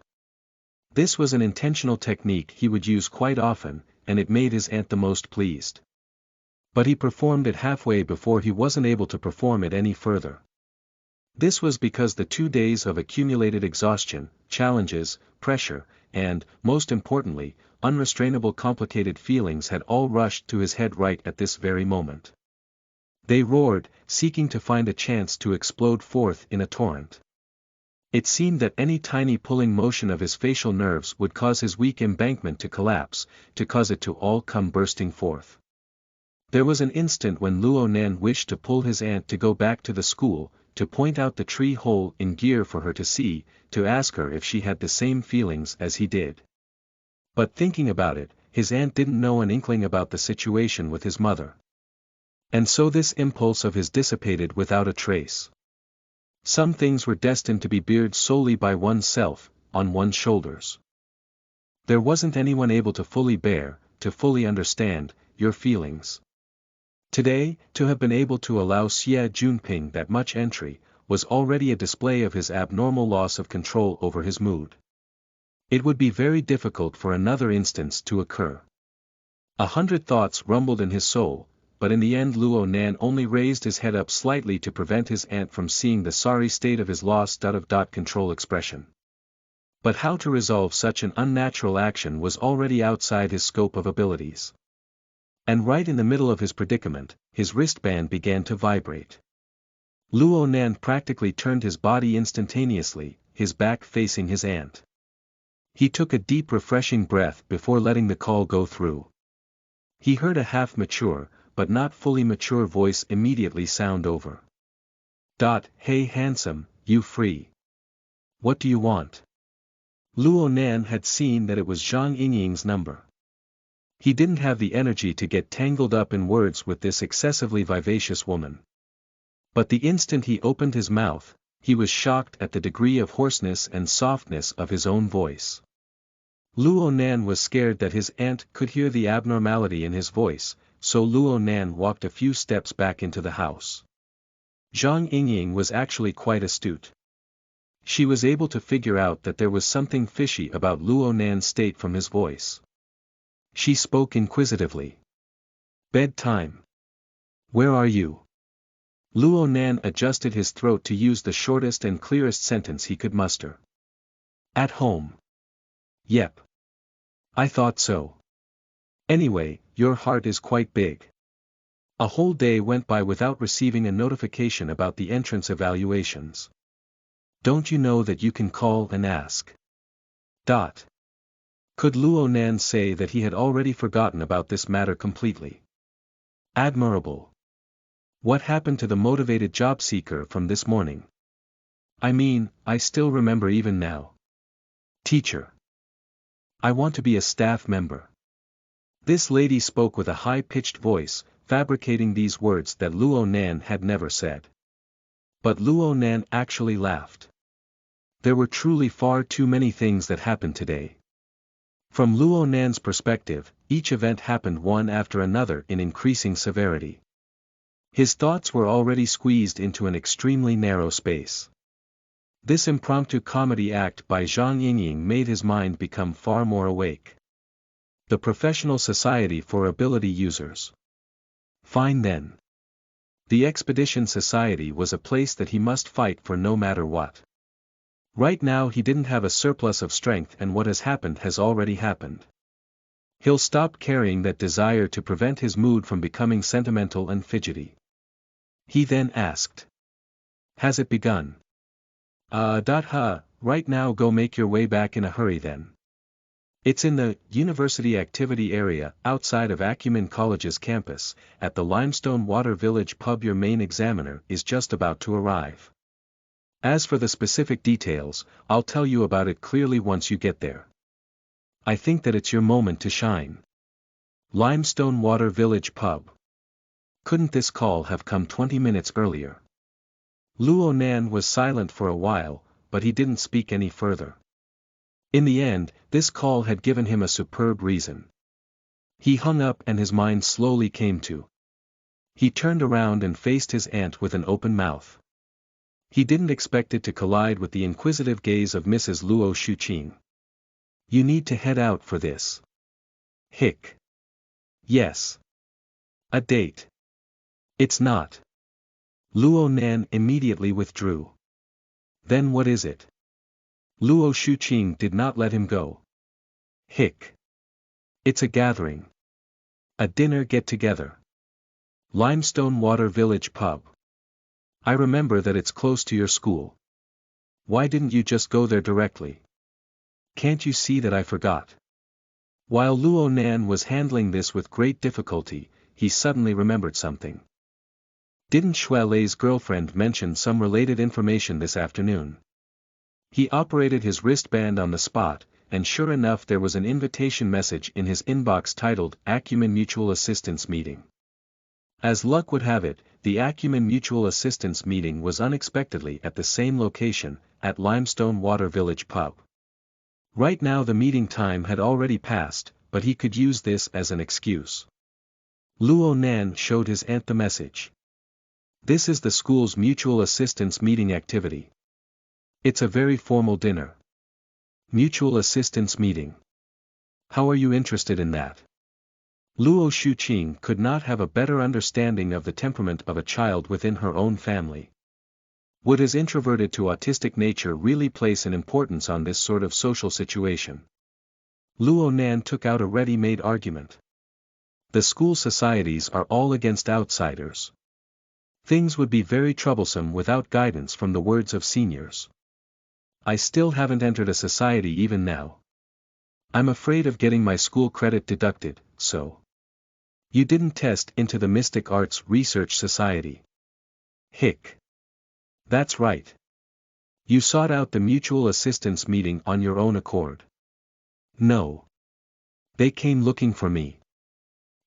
This was an intentional technique he would use quite often, and it made his aunt the most pleased. But he performed it halfway before he wasn't able to perform it any further. This was because the 2 days of accumulated exhaustion, challenges, pressure, and, most importantly, unrestrainable complicated feelings had all rushed to his head right at this very moment. They roared, seeking to find a chance to explode forth in a torrent. It seemed that any tiny pulling motion of his facial nerves would cause his weak embankment to collapse, to cause it to all come bursting forth. There was an instant when Luo Nan wished to pull his aunt to go back to the school, to point out the tree hole in gear for her to see, to ask her if she had the same feelings as he did. But thinking about it, his aunt didn't know an inkling about the situation with his mother. And so this impulse of his dissipated without a trace. Some things were destined to be bared solely by oneself, on one's shoulders. There wasn't anyone able to fully bear, to fully understand, your feelings. Today, to have been able to allow Xie Junping that much entry, was already a display of his abnormal loss of control over his mood. It would be very difficult for another instance to occur. 100 thoughts rumbled in his soul, but in the end Luo Nan only raised his head up slightly to prevent his aunt from seeing the sorry state of his lost control expression. But how to resolve such an unnatural action was already outside his scope of abilities. And right in the middle of his predicament, his wristband began to vibrate. Luo Nan practically turned his body instantaneously, his back facing his aunt. He took a deep refreshing breath before letting the call go through. He heard a half-mature, but not fully mature voice immediately sound over. Hey handsome, you free? What do you want? Luo Nan had seen that it was Zhang Yingying's number. He didn't have the energy to get tangled up in words with this excessively vivacious woman. But the instant he opened his mouth, he was shocked at the degree of hoarseness and softness of his own voice. Luo Nan was scared that his aunt could hear the abnormality in his voice, so Luo Nan walked a few steps back into the house. Zhang Yingying was actually quite astute. She was able to figure out that there was something fishy about Luo Nan's state from his voice. She spoke inquisitively. Bedtime. Where are you? Luo Nan adjusted his throat to use the shortest and clearest sentence he could muster. At home. Yep. I thought so. Anyway, your heart is quite big. A whole day went by without receiving a notification about the entrance evaluations. Don't you know that you can call and ask? Could Luo Nan say that he had already forgotten about this matter completely? Admirable. What happened to the motivated job seeker from this morning? I mean, I still remember even now. Teacher. I want to be a staff member. This lady spoke with a high-pitched voice, fabricating these words that Luo Nan had never said. But Luo Nan actually laughed. There were truly far too many things that happened today. From Luo Nan's perspective, each event happened one after another in increasing severity. His thoughts were already squeezed into an extremely narrow space. This impromptu comedy act by Zhang Yingying made his mind become far more awake. The Professional Society for Ability Users. Fine then. The Expedition Society was a place that he must fight for no matter what. Right now he didn't have a surplus of strength, and what has happened has already happened. He'll stop carrying that desire to prevent his mood from becoming sentimental and fidgety. He then asked. Has it begun? Right now go make your way back in a hurry then. It's in the University Activity Area, outside of Acumen College's campus, at the Limestone Water Village pub. Your main examiner is just about to arrive. As for the specific details, I'll tell you about it clearly once you get there. I think that it's your moment to shine. Limestone Water Village pub. Couldn't this call have come 20 minutes earlier? Luo Nan was silent for a while, but he didn't speak any further. In the end, this call had given him a superb reason. He hung up and his mind slowly came to. He turned around and faced his aunt with an open mouth. He didn't expect it to collide with the inquisitive gaze of Mrs. Luo Shuqing. You need to head out for this. Hick. Yes. A date. It's not. Luo Nan immediately withdrew. Then what is it? Luo Shuqing did not let him go. Hick. It's a gathering. A dinner get-together. Limestone Water Village Pub. I remember that it's close to your school. Why didn't you just go there directly? Can't you see that I forgot? While Luo Nan was handling this with great difficulty, he suddenly remembered something. Didn't Shuai's girlfriend mention some related information this afternoon? He operated his wristband on the spot, and sure enough there was an invitation message in his inbox titled Acumen Mutual Assistance Meeting. As luck would have it, the Acumen Mutual Assistance Meeting was unexpectedly at the same location, at Limestone Water Village Pub. Right now the meeting time had already passed, but he could use this as an excuse. Luo Nan showed his aunt the message. This is the school's mutual assistance meeting activity. It's a very formal dinner. Mutual assistance meeting. How are you interested in that? Luo Shuqing could not have a better understanding of the temperament of a child within her own family. Would his introverted to autistic nature really place an importance on this sort of social situation? Luo Nan took out a ready-made argument. The school societies are all against outsiders. Things would be very troublesome without guidance from the words of seniors. I still haven't entered a society even now. I'm afraid of getting my school credit deducted, so. You didn't test into the Mystic Arts Research Society. Hick. That's right. You sought out the mutual assistance meeting on your own accord. No. They came looking for me.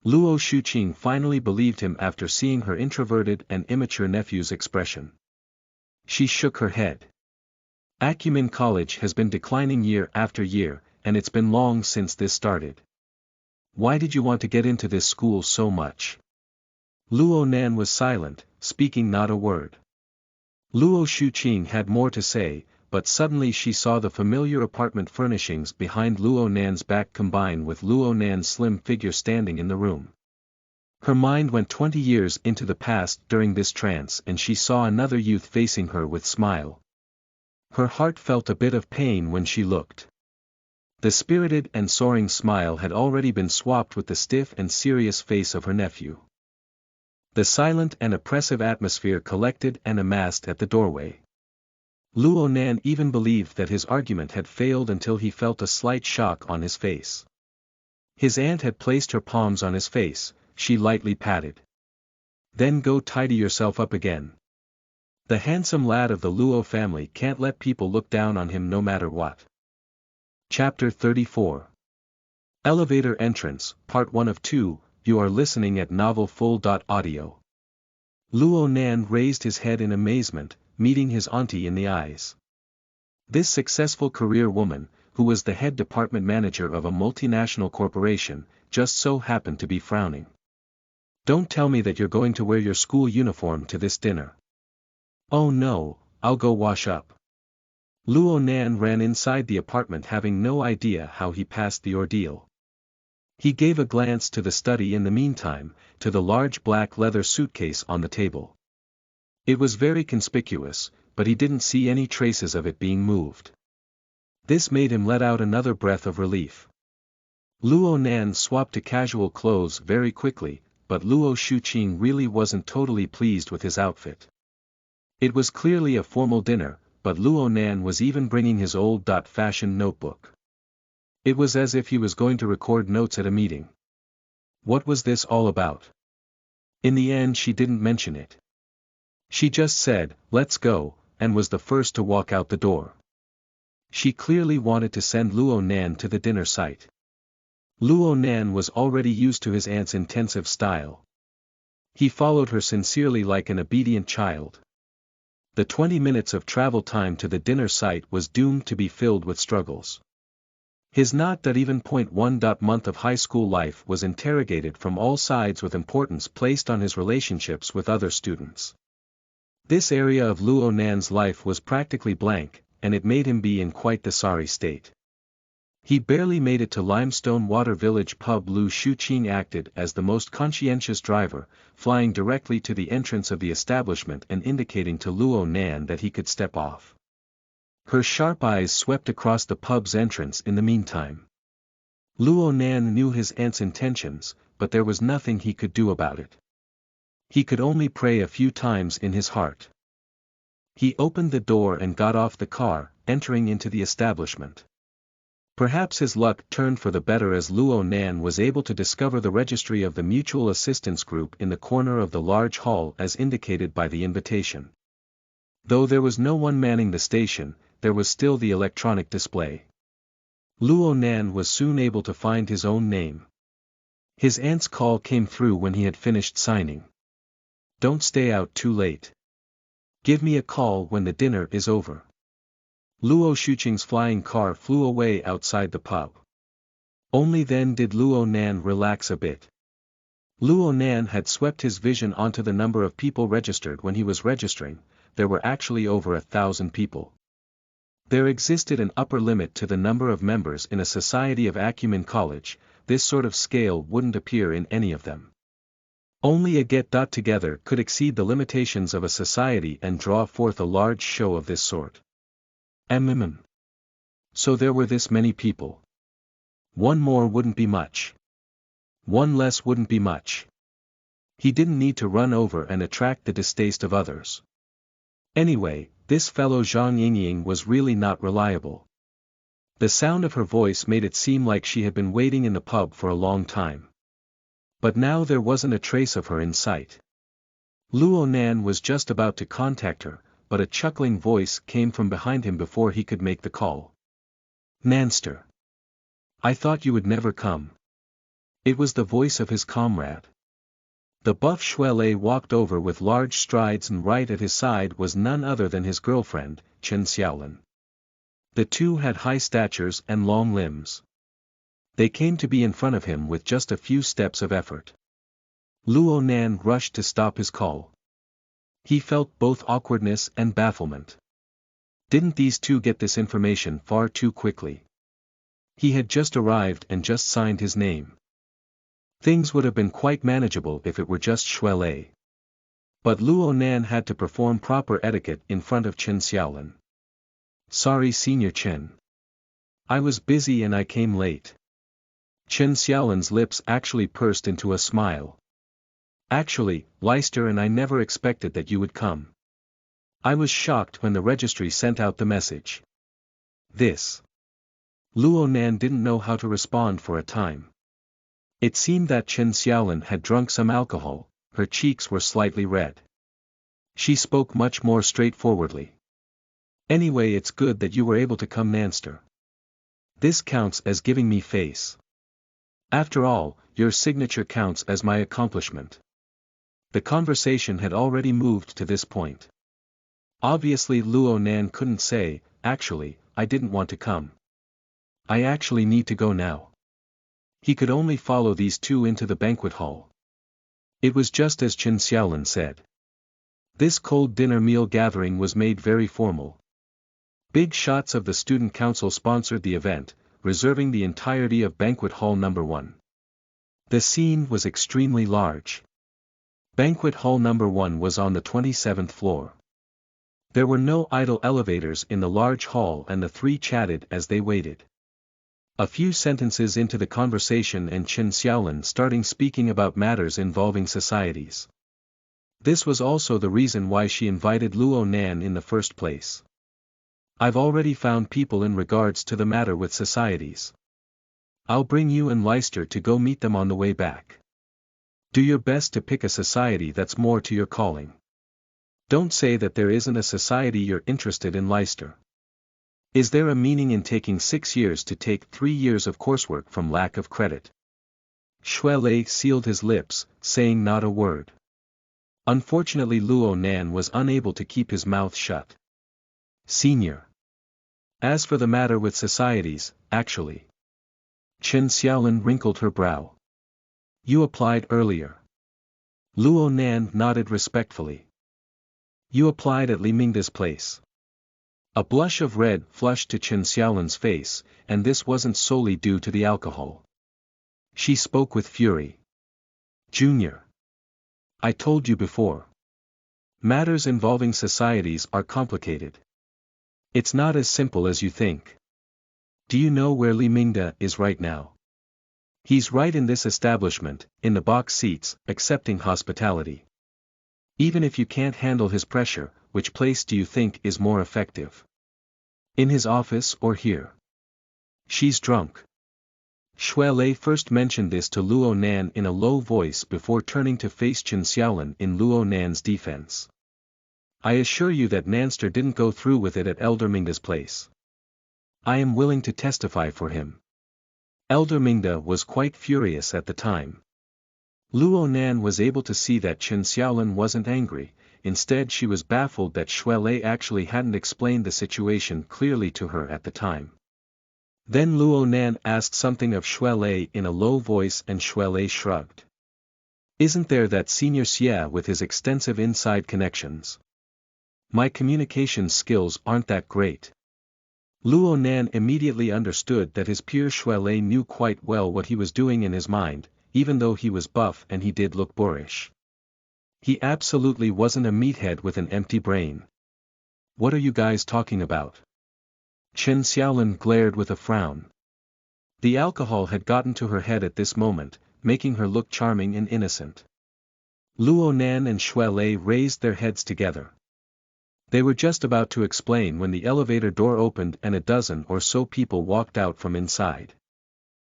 Luo Shuqing finally believed him after seeing her introverted and immature nephew's expression. She shook her head. Acumen College has been declining year after year, and it's been long since this started. Why did you want to get into this school so much? Luo Nan was silent, speaking not a word. Luo Shuqing had more to say, but suddenly she saw the familiar apartment furnishings behind Luo Nan's back combine with Luo Nan's slim figure standing in the room. Her mind went 20 years into the past during this trance and she saw another youth facing her with smile. Her heart felt a bit of pain when she looked. The spirited and soaring smile had already been swapped with the stiff and serious face of her nephew. The silent and oppressive atmosphere collected and amassed at the doorway. Luo Nan even believed that his argument had failed until he felt a slight shock on his face. His aunt had placed her palms on his face, she lightly patted. Then go tidy yourself up again. The handsome lad of the Luo family can't let people look down on him no matter what. Chapter 34. Elevator Entrance, Part 1 of 2, you are listening at novelfull.audio. Luo Nan raised his head in amazement, meeting his auntie in the eyes. This successful career woman, who was the head department manager of a multinational corporation, just so happened to be frowning. Don't tell me that you're going to wear your school uniform to this dinner. Oh no, I'll go wash up. Luo Nan ran inside the apartment having no idea how he passed the ordeal. He gave a glance to the study in the meantime, to the large black leather suitcase on the table. It was very conspicuous, but he didn't see any traces of it being moved. This made him let out another breath of relief. Luo Nan swapped to casual clothes very quickly, but Luo Shuqing really wasn't totally pleased with his outfit. It was clearly a formal dinner, but Luo Nan was even bringing his old-fashioned notebook. It was as if he was going to record notes at a meeting. What was this all about? In the end she didn't mention it. She just said, let's go, and was the first to walk out the door. She clearly wanted to send Luo Nan to the dinner site. Luo Nan was already used to his aunt's intensive style. He followed her sincerely like an obedient child. The 20 minutes of travel time to the dinner site was doomed to be filled with struggles. His not even 1 month of high school life was interrogated from all sides with importance placed on his relationships with other students. This area of Luo Nan's life was practically blank, and it made him be in quite the sorry state. He barely made it to Limestone Water Village pub. Lu Shuqing acted as the most conscientious driver, flying directly to the entrance of the establishment and indicating to Luo Nan that he could step off. Her sharp eyes swept across the pub's entrance in the meantime. Luo Nan knew his aunt's intentions, but there was nothing he could do about it. He could only pray a few times in his heart. He opened the door and got off the car, entering into the establishment. Perhaps his luck turned for the better as Luo Nan was able to discover the registry of the Mutual Assistance Group in the corner of the large hall as indicated by the invitation. Though there was no one manning the station, there was still the electronic display. Luo Nan was soon able to find his own name. His aunt's call came through when he had finished signing. "Don't stay out too late. Give me a call when the dinner is over." Luo Shuqing's flying car flew away outside the pub. Only then did Luo Nan relax a bit. Luo Nan had swept his vision onto the number of people registered when he was registering. There were actually over 1,000 people. There existed an upper limit to the number of members in a society of Acumen College. This sort of scale wouldn't appear in any of them. Only a get-together could exceed the limitations of a society and draw forth a large show of this sort. So there were this many people. One more wouldn't be much. One less wouldn't be much. He didn't need to run over and attract the distaste of others. Anyway, this fellow Zhang Yingying was really not reliable. The sound of her voice made it seem like she had been waiting in the pub for a long time. But now there wasn't a trace of her in sight. Luo Nan was just about to contact her, but a chuckling voice came from behind him before he could make the call. "Nanster. I thought you would never come." It was the voice of his comrade. The buff Shuele walked over with large strides and right at his side was none other than his girlfriend, Chen Xiaolin. The two had high statures and long limbs. They came to be in front of him with just a few steps of effort. Luo Nan rushed to stop his call. He felt both awkwardness and bafflement. Didn't these two get this information far too quickly? He had just arrived and just signed his name. Things would have been quite manageable if it were just Shuele. But Luo Nan had to perform proper etiquette in front of Chen Xiaolin. "Sorry Senior Chen. I was busy and I came late." Chen Xiaolin's lips actually pursed into a smile. "Actually, Leister and I never expected that you would come. I was shocked when the registry sent out the message." This. Luo Nan didn't know how to respond for a time. It seemed that Chen Xiaolin had drunk some alcohol, her cheeks were slightly red. She spoke much more straightforwardly. "Anyway, it's good that you were able to come, Nanster. This counts as giving me face. After all, your signature counts as my accomplishment." The conversation had already moved to this point. Obviously Luo Nan couldn't say, "Actually, I didn't want to come. I actually need to go now." He could only follow these two into the banquet hall. It was just as Chen Xiaolin said. This cold dinner meal gathering was made very formal. Big shots of the student council sponsored the event, reserving the entirety of banquet hall number 1. The scene was extremely large. Banquet hall number 1 was on the 27th floor. There were no idle elevators in the large hall and the three chatted as they waited. A few sentences into the conversation and Chen Xiaolin starting speaking about matters involving societies. This was also the reason why she invited Luo Nan in the first place. "I've already found people in regards to the matter with societies. I'll bring you and Leister to go meet them on the way back. Do your best to pick a society that's more to your calling. Don't say that there isn't a society you're interested in, Leister. Is there a meaning in taking 6 years to take 3 years of coursework from lack of credit?" Shuele sealed his lips, saying not a word. Unfortunately Luo Nan was unable to keep his mouth shut. "Senior. As for the matter with societies, actually. Chen Xiaolin wrinkled her brow. You applied earlier. Luo Nan nodded respectfully. You applied at Li Mingda's place. A blush of red flushed to Chen Xiaolin's face, and this wasn't solely due to the alcohol. She spoke with fury. Junior. I told you before. Matters involving societies are complicated. It's not as simple as you think. Do you know where Li Mingda is right now? He's right in this establishment, in the box seats, accepting hospitality. Even if you can't handle his pressure, which place do you think is more effective? In his office or here? She's drunk. Xue Lei first mentioned this to Luo Nan in a low voice before turning to face Chen Xiaolin in Luo Nan's defense. I assure you that Nanster didn't go through with it at Elder Mingda's place. I am willing to testify for him. Elder Mingda was quite furious at the time. Luo Nan was able to see that Chen Xiaolin wasn't angry, instead she was baffled that Xue Lei actually hadn't explained the situation clearly to her at the time. Then Luo Nan asked something of Xue Lei in a low voice and Xue Lei shrugged. Isn't there that senior Xie with his extensive inside connections? My communication skills aren't that great. Luo Nan immediately understood that his peer Xue Lei knew quite well what he was doing in his mind, even though he was buff and he did look boorish. He absolutely wasn't a meathead with an empty brain. What are you guys talking about? Chen Xiaolin glared with a frown. The alcohol had gotten to her head at this moment, making her look charming and innocent. Luo Nan and Xue Lei raised their heads together. They were just about to explain when the elevator door opened and a dozen or so people walked out from inside.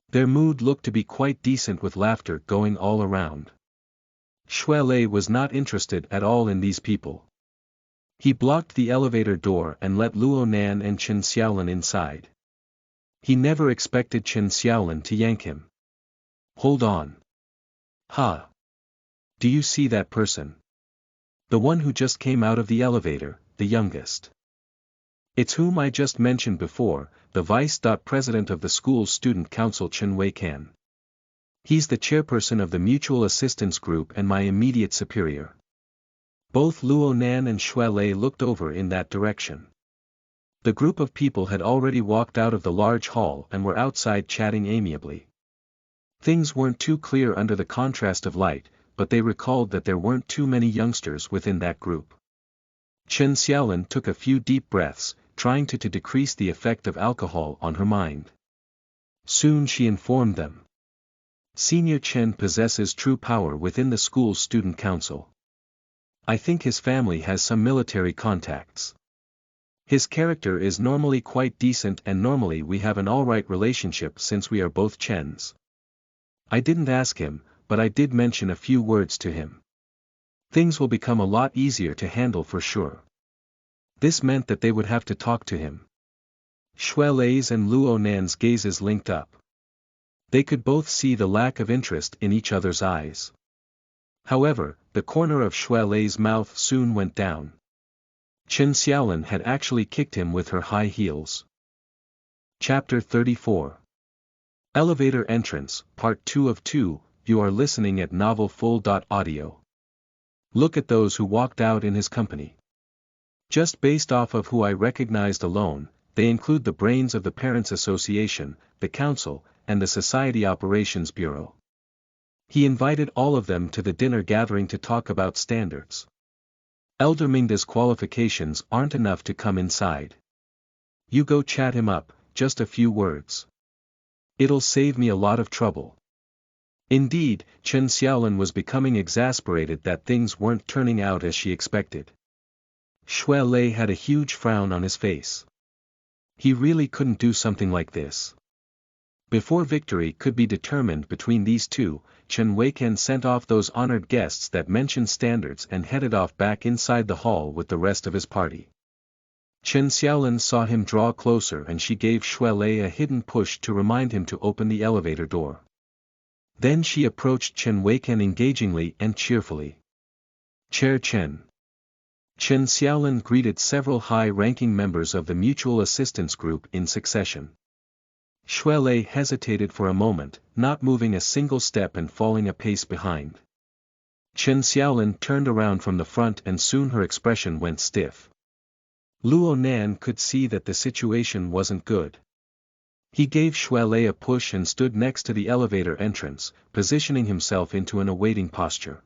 Their mood looked to be quite decent with laughter going all around. Xue Lei was not interested at all in these people. He blocked the elevator door and let Luo Nan and Chen Xiaolin inside. He never expected Chen Xiaolin to yank him. Hold on. Ha! Do you see that person? The one who just came out of the elevator, the youngest. It's whom I just mentioned before, the vice-president of the school's student council Chen Weikan. He's the chairperson of the mutual assistance group and my immediate superior. Both Luo Nan and Xue Lei looked over in that direction. The group of people had already walked out of the large hall and were outside chatting amiably. Things weren't too clear under the contrast of light, but they recalled that there weren't too many youngsters within that group. Chen Xiaolin took a few deep breaths, trying to decrease the effect of alcohol on her mind. Soon she informed them. Senior Chen possesses true power within the school's student council. I think his family has some military contacts. His character is normally quite decent and normally we have an alright relationship since we are both Chens. I didn't ask him, but I did mention a few words to him. Things will become a lot easier to handle for sure. This meant that they would have to talk to him. Xue Lei's and Luo Nan's gazes linked up. They could both see the lack of interest in each other's eyes. However, the corner of Xue Lei's mouth soon went down. Chen Xiaolin had actually kicked him with her high heels. Chapter 34. Elevator Entrance, Part 2 of 2, you are listening at novelfull.audio. Look at those who walked out in his company. Just based off of who I recognized alone, they include the brains of the Parents Association, the Council, and the Society Operations Bureau. He invited all of them to the dinner gathering to talk about standards. Elder Mingda's qualifications aren't enough to come inside. You go chat him up, just a few words. It'll save me a lot of trouble. Indeed, Chen Xiaolin was becoming exasperated that things weren't turning out as she expected. Xue Lei had a huge frown on his face. He really couldn't do something like this. Before victory could be determined between these two, Chen Weikan sent off those honored guests that mentioned standards and headed off back inside the hall with the rest of his party. Chen Xiaolin saw him draw closer and she gave Xue Lei a hidden push to remind him to open the elevator door. Then she approached Chen Weikan engagingly and cheerfully. Chair Chen. Chen Xiaolin greeted several high-ranking members of the mutual assistance group in succession. Shuelei hesitated for a moment, not moving a single step and falling a pace behind. Chen Xiaolin turned around from the front and soon her expression went stiff. Luo Nan could see that the situation wasn't good. He gave Shuelei a push and stood next to the elevator entrance, positioning himself into an awaiting posture.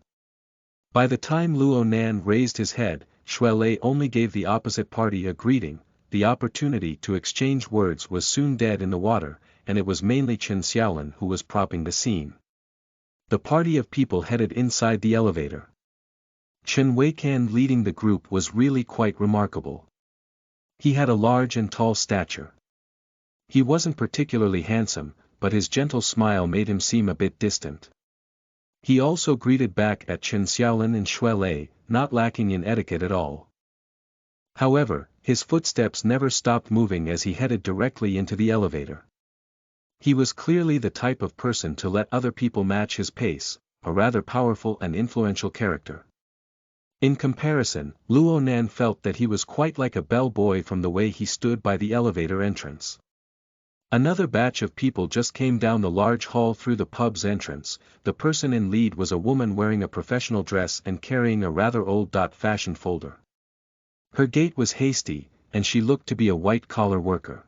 By the time Luo Nan raised his head, Shuelei only gave the opposite party a greeting. The opportunity to exchange words was soon dead in the water, and it was mainly Chen Xiaolin who was propping the scene. The party of people headed inside the elevator. Chen Weikan leading the group was really quite remarkable. He had a large and tall stature. He wasn't particularly handsome, but his gentle smile made him seem a bit distant. He also greeted back at Chen Xiaolin and Shuelei, not lacking in etiquette at all. However, his footsteps never stopped moving as he headed directly into the elevator. He was clearly the type of person to let other people match his pace, a rather powerful and influential character. In comparison, Luo Nan felt that he was quite like a bellboy from the way he stood by the elevator entrance. Another batch of people just came down the large hall through the pub's entrance. The person in lead was a woman wearing a professional dress and carrying a rather old-fashioned folder. Her gait was hasty, and she looked to be a white-collar worker.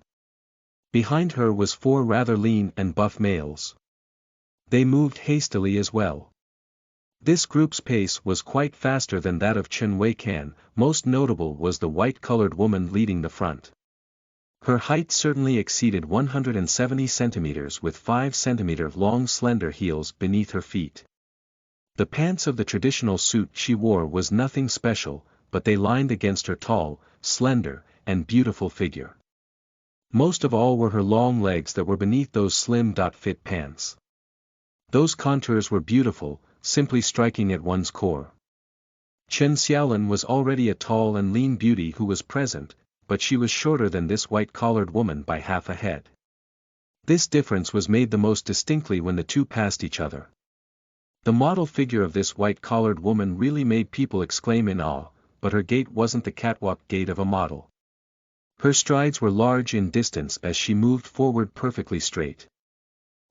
Behind her was 4 rather lean and buff males. They moved hastily as well. This group's pace was quite faster than that of Chen Weikan. Most notable was the white-colored woman leading the front. Her height certainly exceeded 170 centimeters with 5-centimeter long slender heels beneath her feet. The pants of the traditional suit she wore was nothing special, but they lined against her tall, slender, and beautiful figure. Most of all were her long legs that were beneath those slim-fit pants. Those contours were beautiful, simply striking at one's core. Chen Xiaolin was already a tall and lean beauty who was present, but she was shorter than this white-collared woman by half a head. This difference was made the most distinctly when the two passed each other. The model figure of this white-collared woman really made people exclaim in awe, but her gait wasn't the catwalk gait of a model. Her strides were large in distance as she moved forward perfectly straight.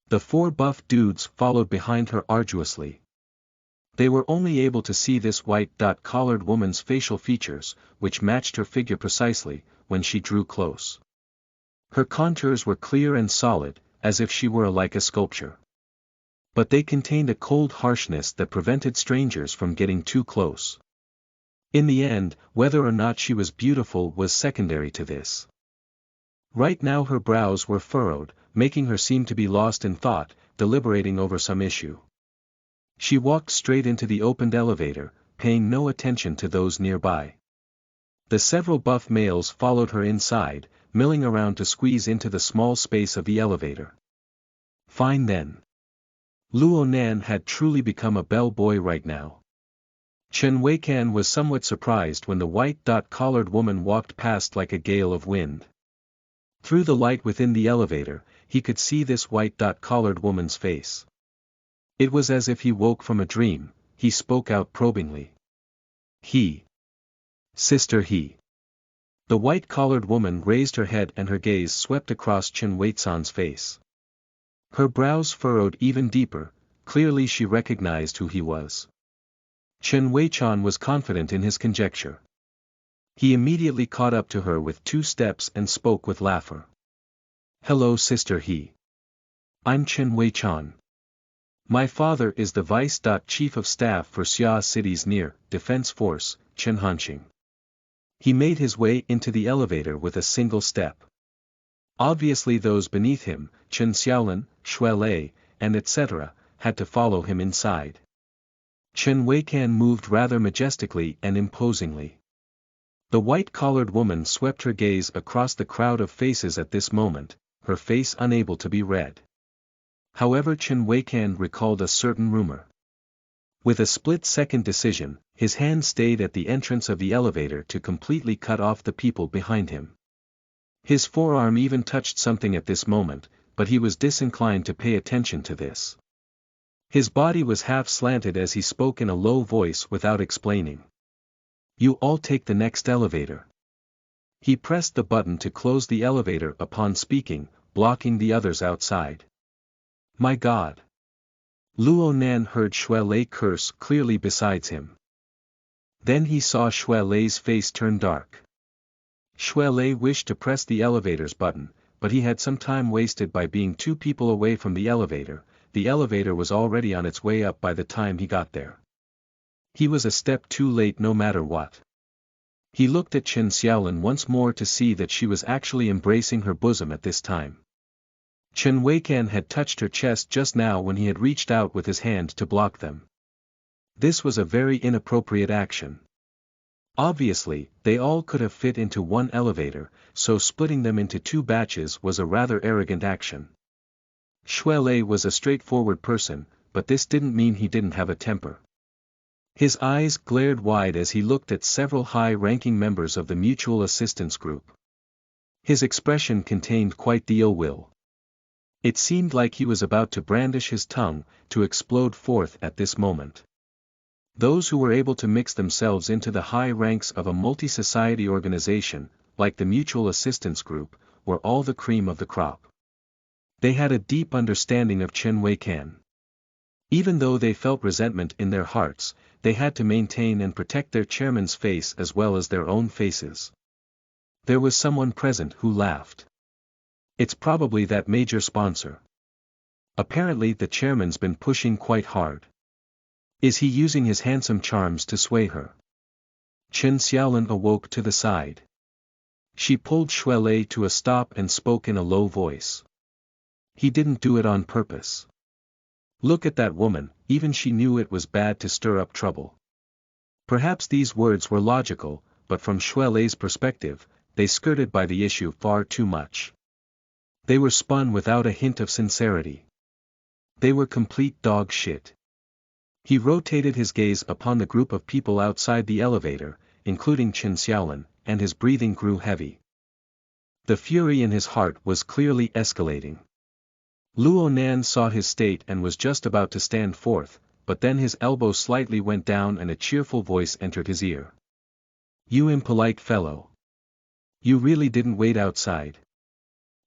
The 4 buff dudes followed behind her arduously. They were only able to see this white-collared woman's facial features, which matched her figure precisely, when she drew close. Her contours were clear and solid, as if she were like a sculpture. But they contained a cold harshness that prevented strangers from getting too close. In the end, whether or not she was beautiful was secondary to this. Right now her brows were furrowed, making her seem to be lost in thought, deliberating over some issue. She walked straight into the opened elevator, paying no attention to those nearby. The several buff males followed her inside, milling around to squeeze into the small space of the elevator. Fine then. Luo Nan had truly become a bellboy right now. Chen Weikan was somewhat surprised when the white-collared woman walked past like a gale of wind. Through the light within the elevator, he could see this white-collared woman's face. It was as if he woke from a dream. He spoke out probingly. He. Sister he. The white-collared woman raised her head and her gaze swept across Chen Weisan's face. Her brows furrowed even deeper, clearly she recognized who he was. Chen Weichan was confident in his conjecture. He immediately caught up to her with 2 steps and spoke with laughter. Hello sister he. I'm Chen Weichan. My father is the Vice-Chief of Staff for Xia City's near Defense Force, Chen Hanqing. He made his way into the elevator with a single step. Obviously those beneath him, Chen Xiaolin, Shuelei, and etc., had to follow him inside. Chen Weikan moved rather majestically and imposingly. The white-collared woman swept her gaze across the crowd of faces at this moment, her face unable to be read. However, Chen Weikan recalled a certain rumor. With a split-second decision, his hand stayed at the entrance of the elevator to completely cut off the people behind him. His forearm even touched something at this moment, but he was disinclined to pay attention to this. His body was half slanted as he spoke in a low voice without explaining. You all take the next elevator. He pressed the button to close the elevator upon speaking, blocking the others outside. My God! Luo Nan heard Xue Lei curse clearly besides him. Then he saw Xue Lei's face turn dark. Xue Lei wished to press the elevator's button, but he had some time wasted by being 2 people away from the elevator. The elevator was already on its way up by the time he got there. He was a step too late no matter what. He looked at Chen Xiaolin once more to see that she was actually embracing her bosom at this time. Chen Weikan had touched her chest just now when he had reached out with his hand to block them. This was a very inappropriate action. Obviously, they all could have fit into one elevator, so splitting them into 2 batches was a rather arrogant action. Xue Lei was a straightforward person, but this didn't mean he didn't have a temper. His eyes glared wide as he looked at several high-ranking members of the Mutual Assistance Group. His expression contained quite the ill will. It seemed like he was about to brandish his tongue, to explode forth at this moment. Those who were able to mix themselves into the high ranks of a multi-society organization, like the Mutual Assistance Group, were all the cream of the crop. They had a deep understanding of Chen Weikan. Even though they felt resentment in their hearts, they had to maintain and protect their chairman's face as well as their own faces. There was someone present who laughed. It's probably that major sponsor. Apparently the chairman's been pushing quite hard. Is he using his handsome charms to sway her? Chen Xiaolin awoke to the side. She pulled Xue Lei to a stop and spoke in a low voice. He didn't do it on purpose. Look at that woman, even she knew it was bad to stir up trouble. Perhaps these words were logical, but from Xue Lei's perspective, they skirted by the issue far too much. They were spun without a hint of sincerity. They were complete dog shit. He rotated his gaze upon the group of people outside the elevator, including Chen Xiaolin, and his breathing grew heavy. The fury in his heart was clearly escalating. Luo Nan saw his state and was just about to stand forth, but then his elbow slightly went down and a cheerful voice entered his ear. You impolite fellow. You really didn't wait outside.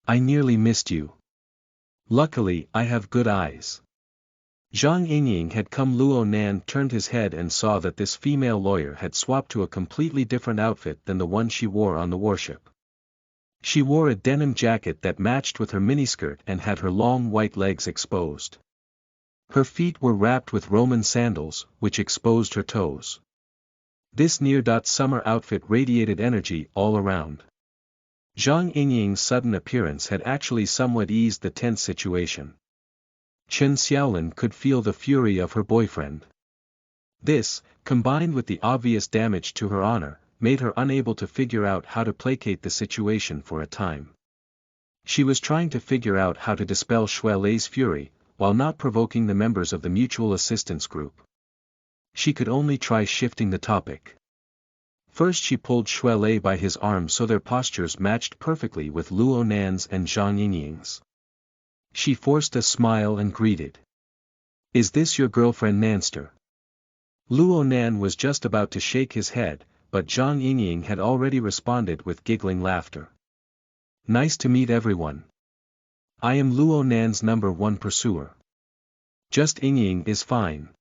I nearly missed you. Luckily, I have good eyes. Zhang Yingying had come. Luo Nan turned his head and saw that this female lawyer had swapped to a completely different outfit than the one she wore on the warship. She wore a denim jacket that matched with her miniskirt and had her long white legs exposed. Her feet were wrapped with Roman sandals, which exposed her toes. This near-summer outfit radiated energy all around. Zhang Yingying's sudden appearance had actually somewhat eased the tense situation. Chen Xiaolin could feel the fury of her boyfriend. This, combined with the obvious damage to her honor, made her unable to figure out how to placate the situation for a time. She was trying to figure out how to dispel Xue Lei's fury, while not provoking the members of the Mutual Assistance Group. She could only try shifting the topic. First she pulled Xue Lei by his arm so their postures matched perfectly with Luo Nan's and Zhang Yingying's. She forced a smile and greeted. Is this your girlfriend Nanster? Luo Nan was just about to shake his head, but Zhang Yingying had already responded with giggling laughter. Nice to meet everyone. I am Luo Nan's #1 pursuer. Just Yingying is fine.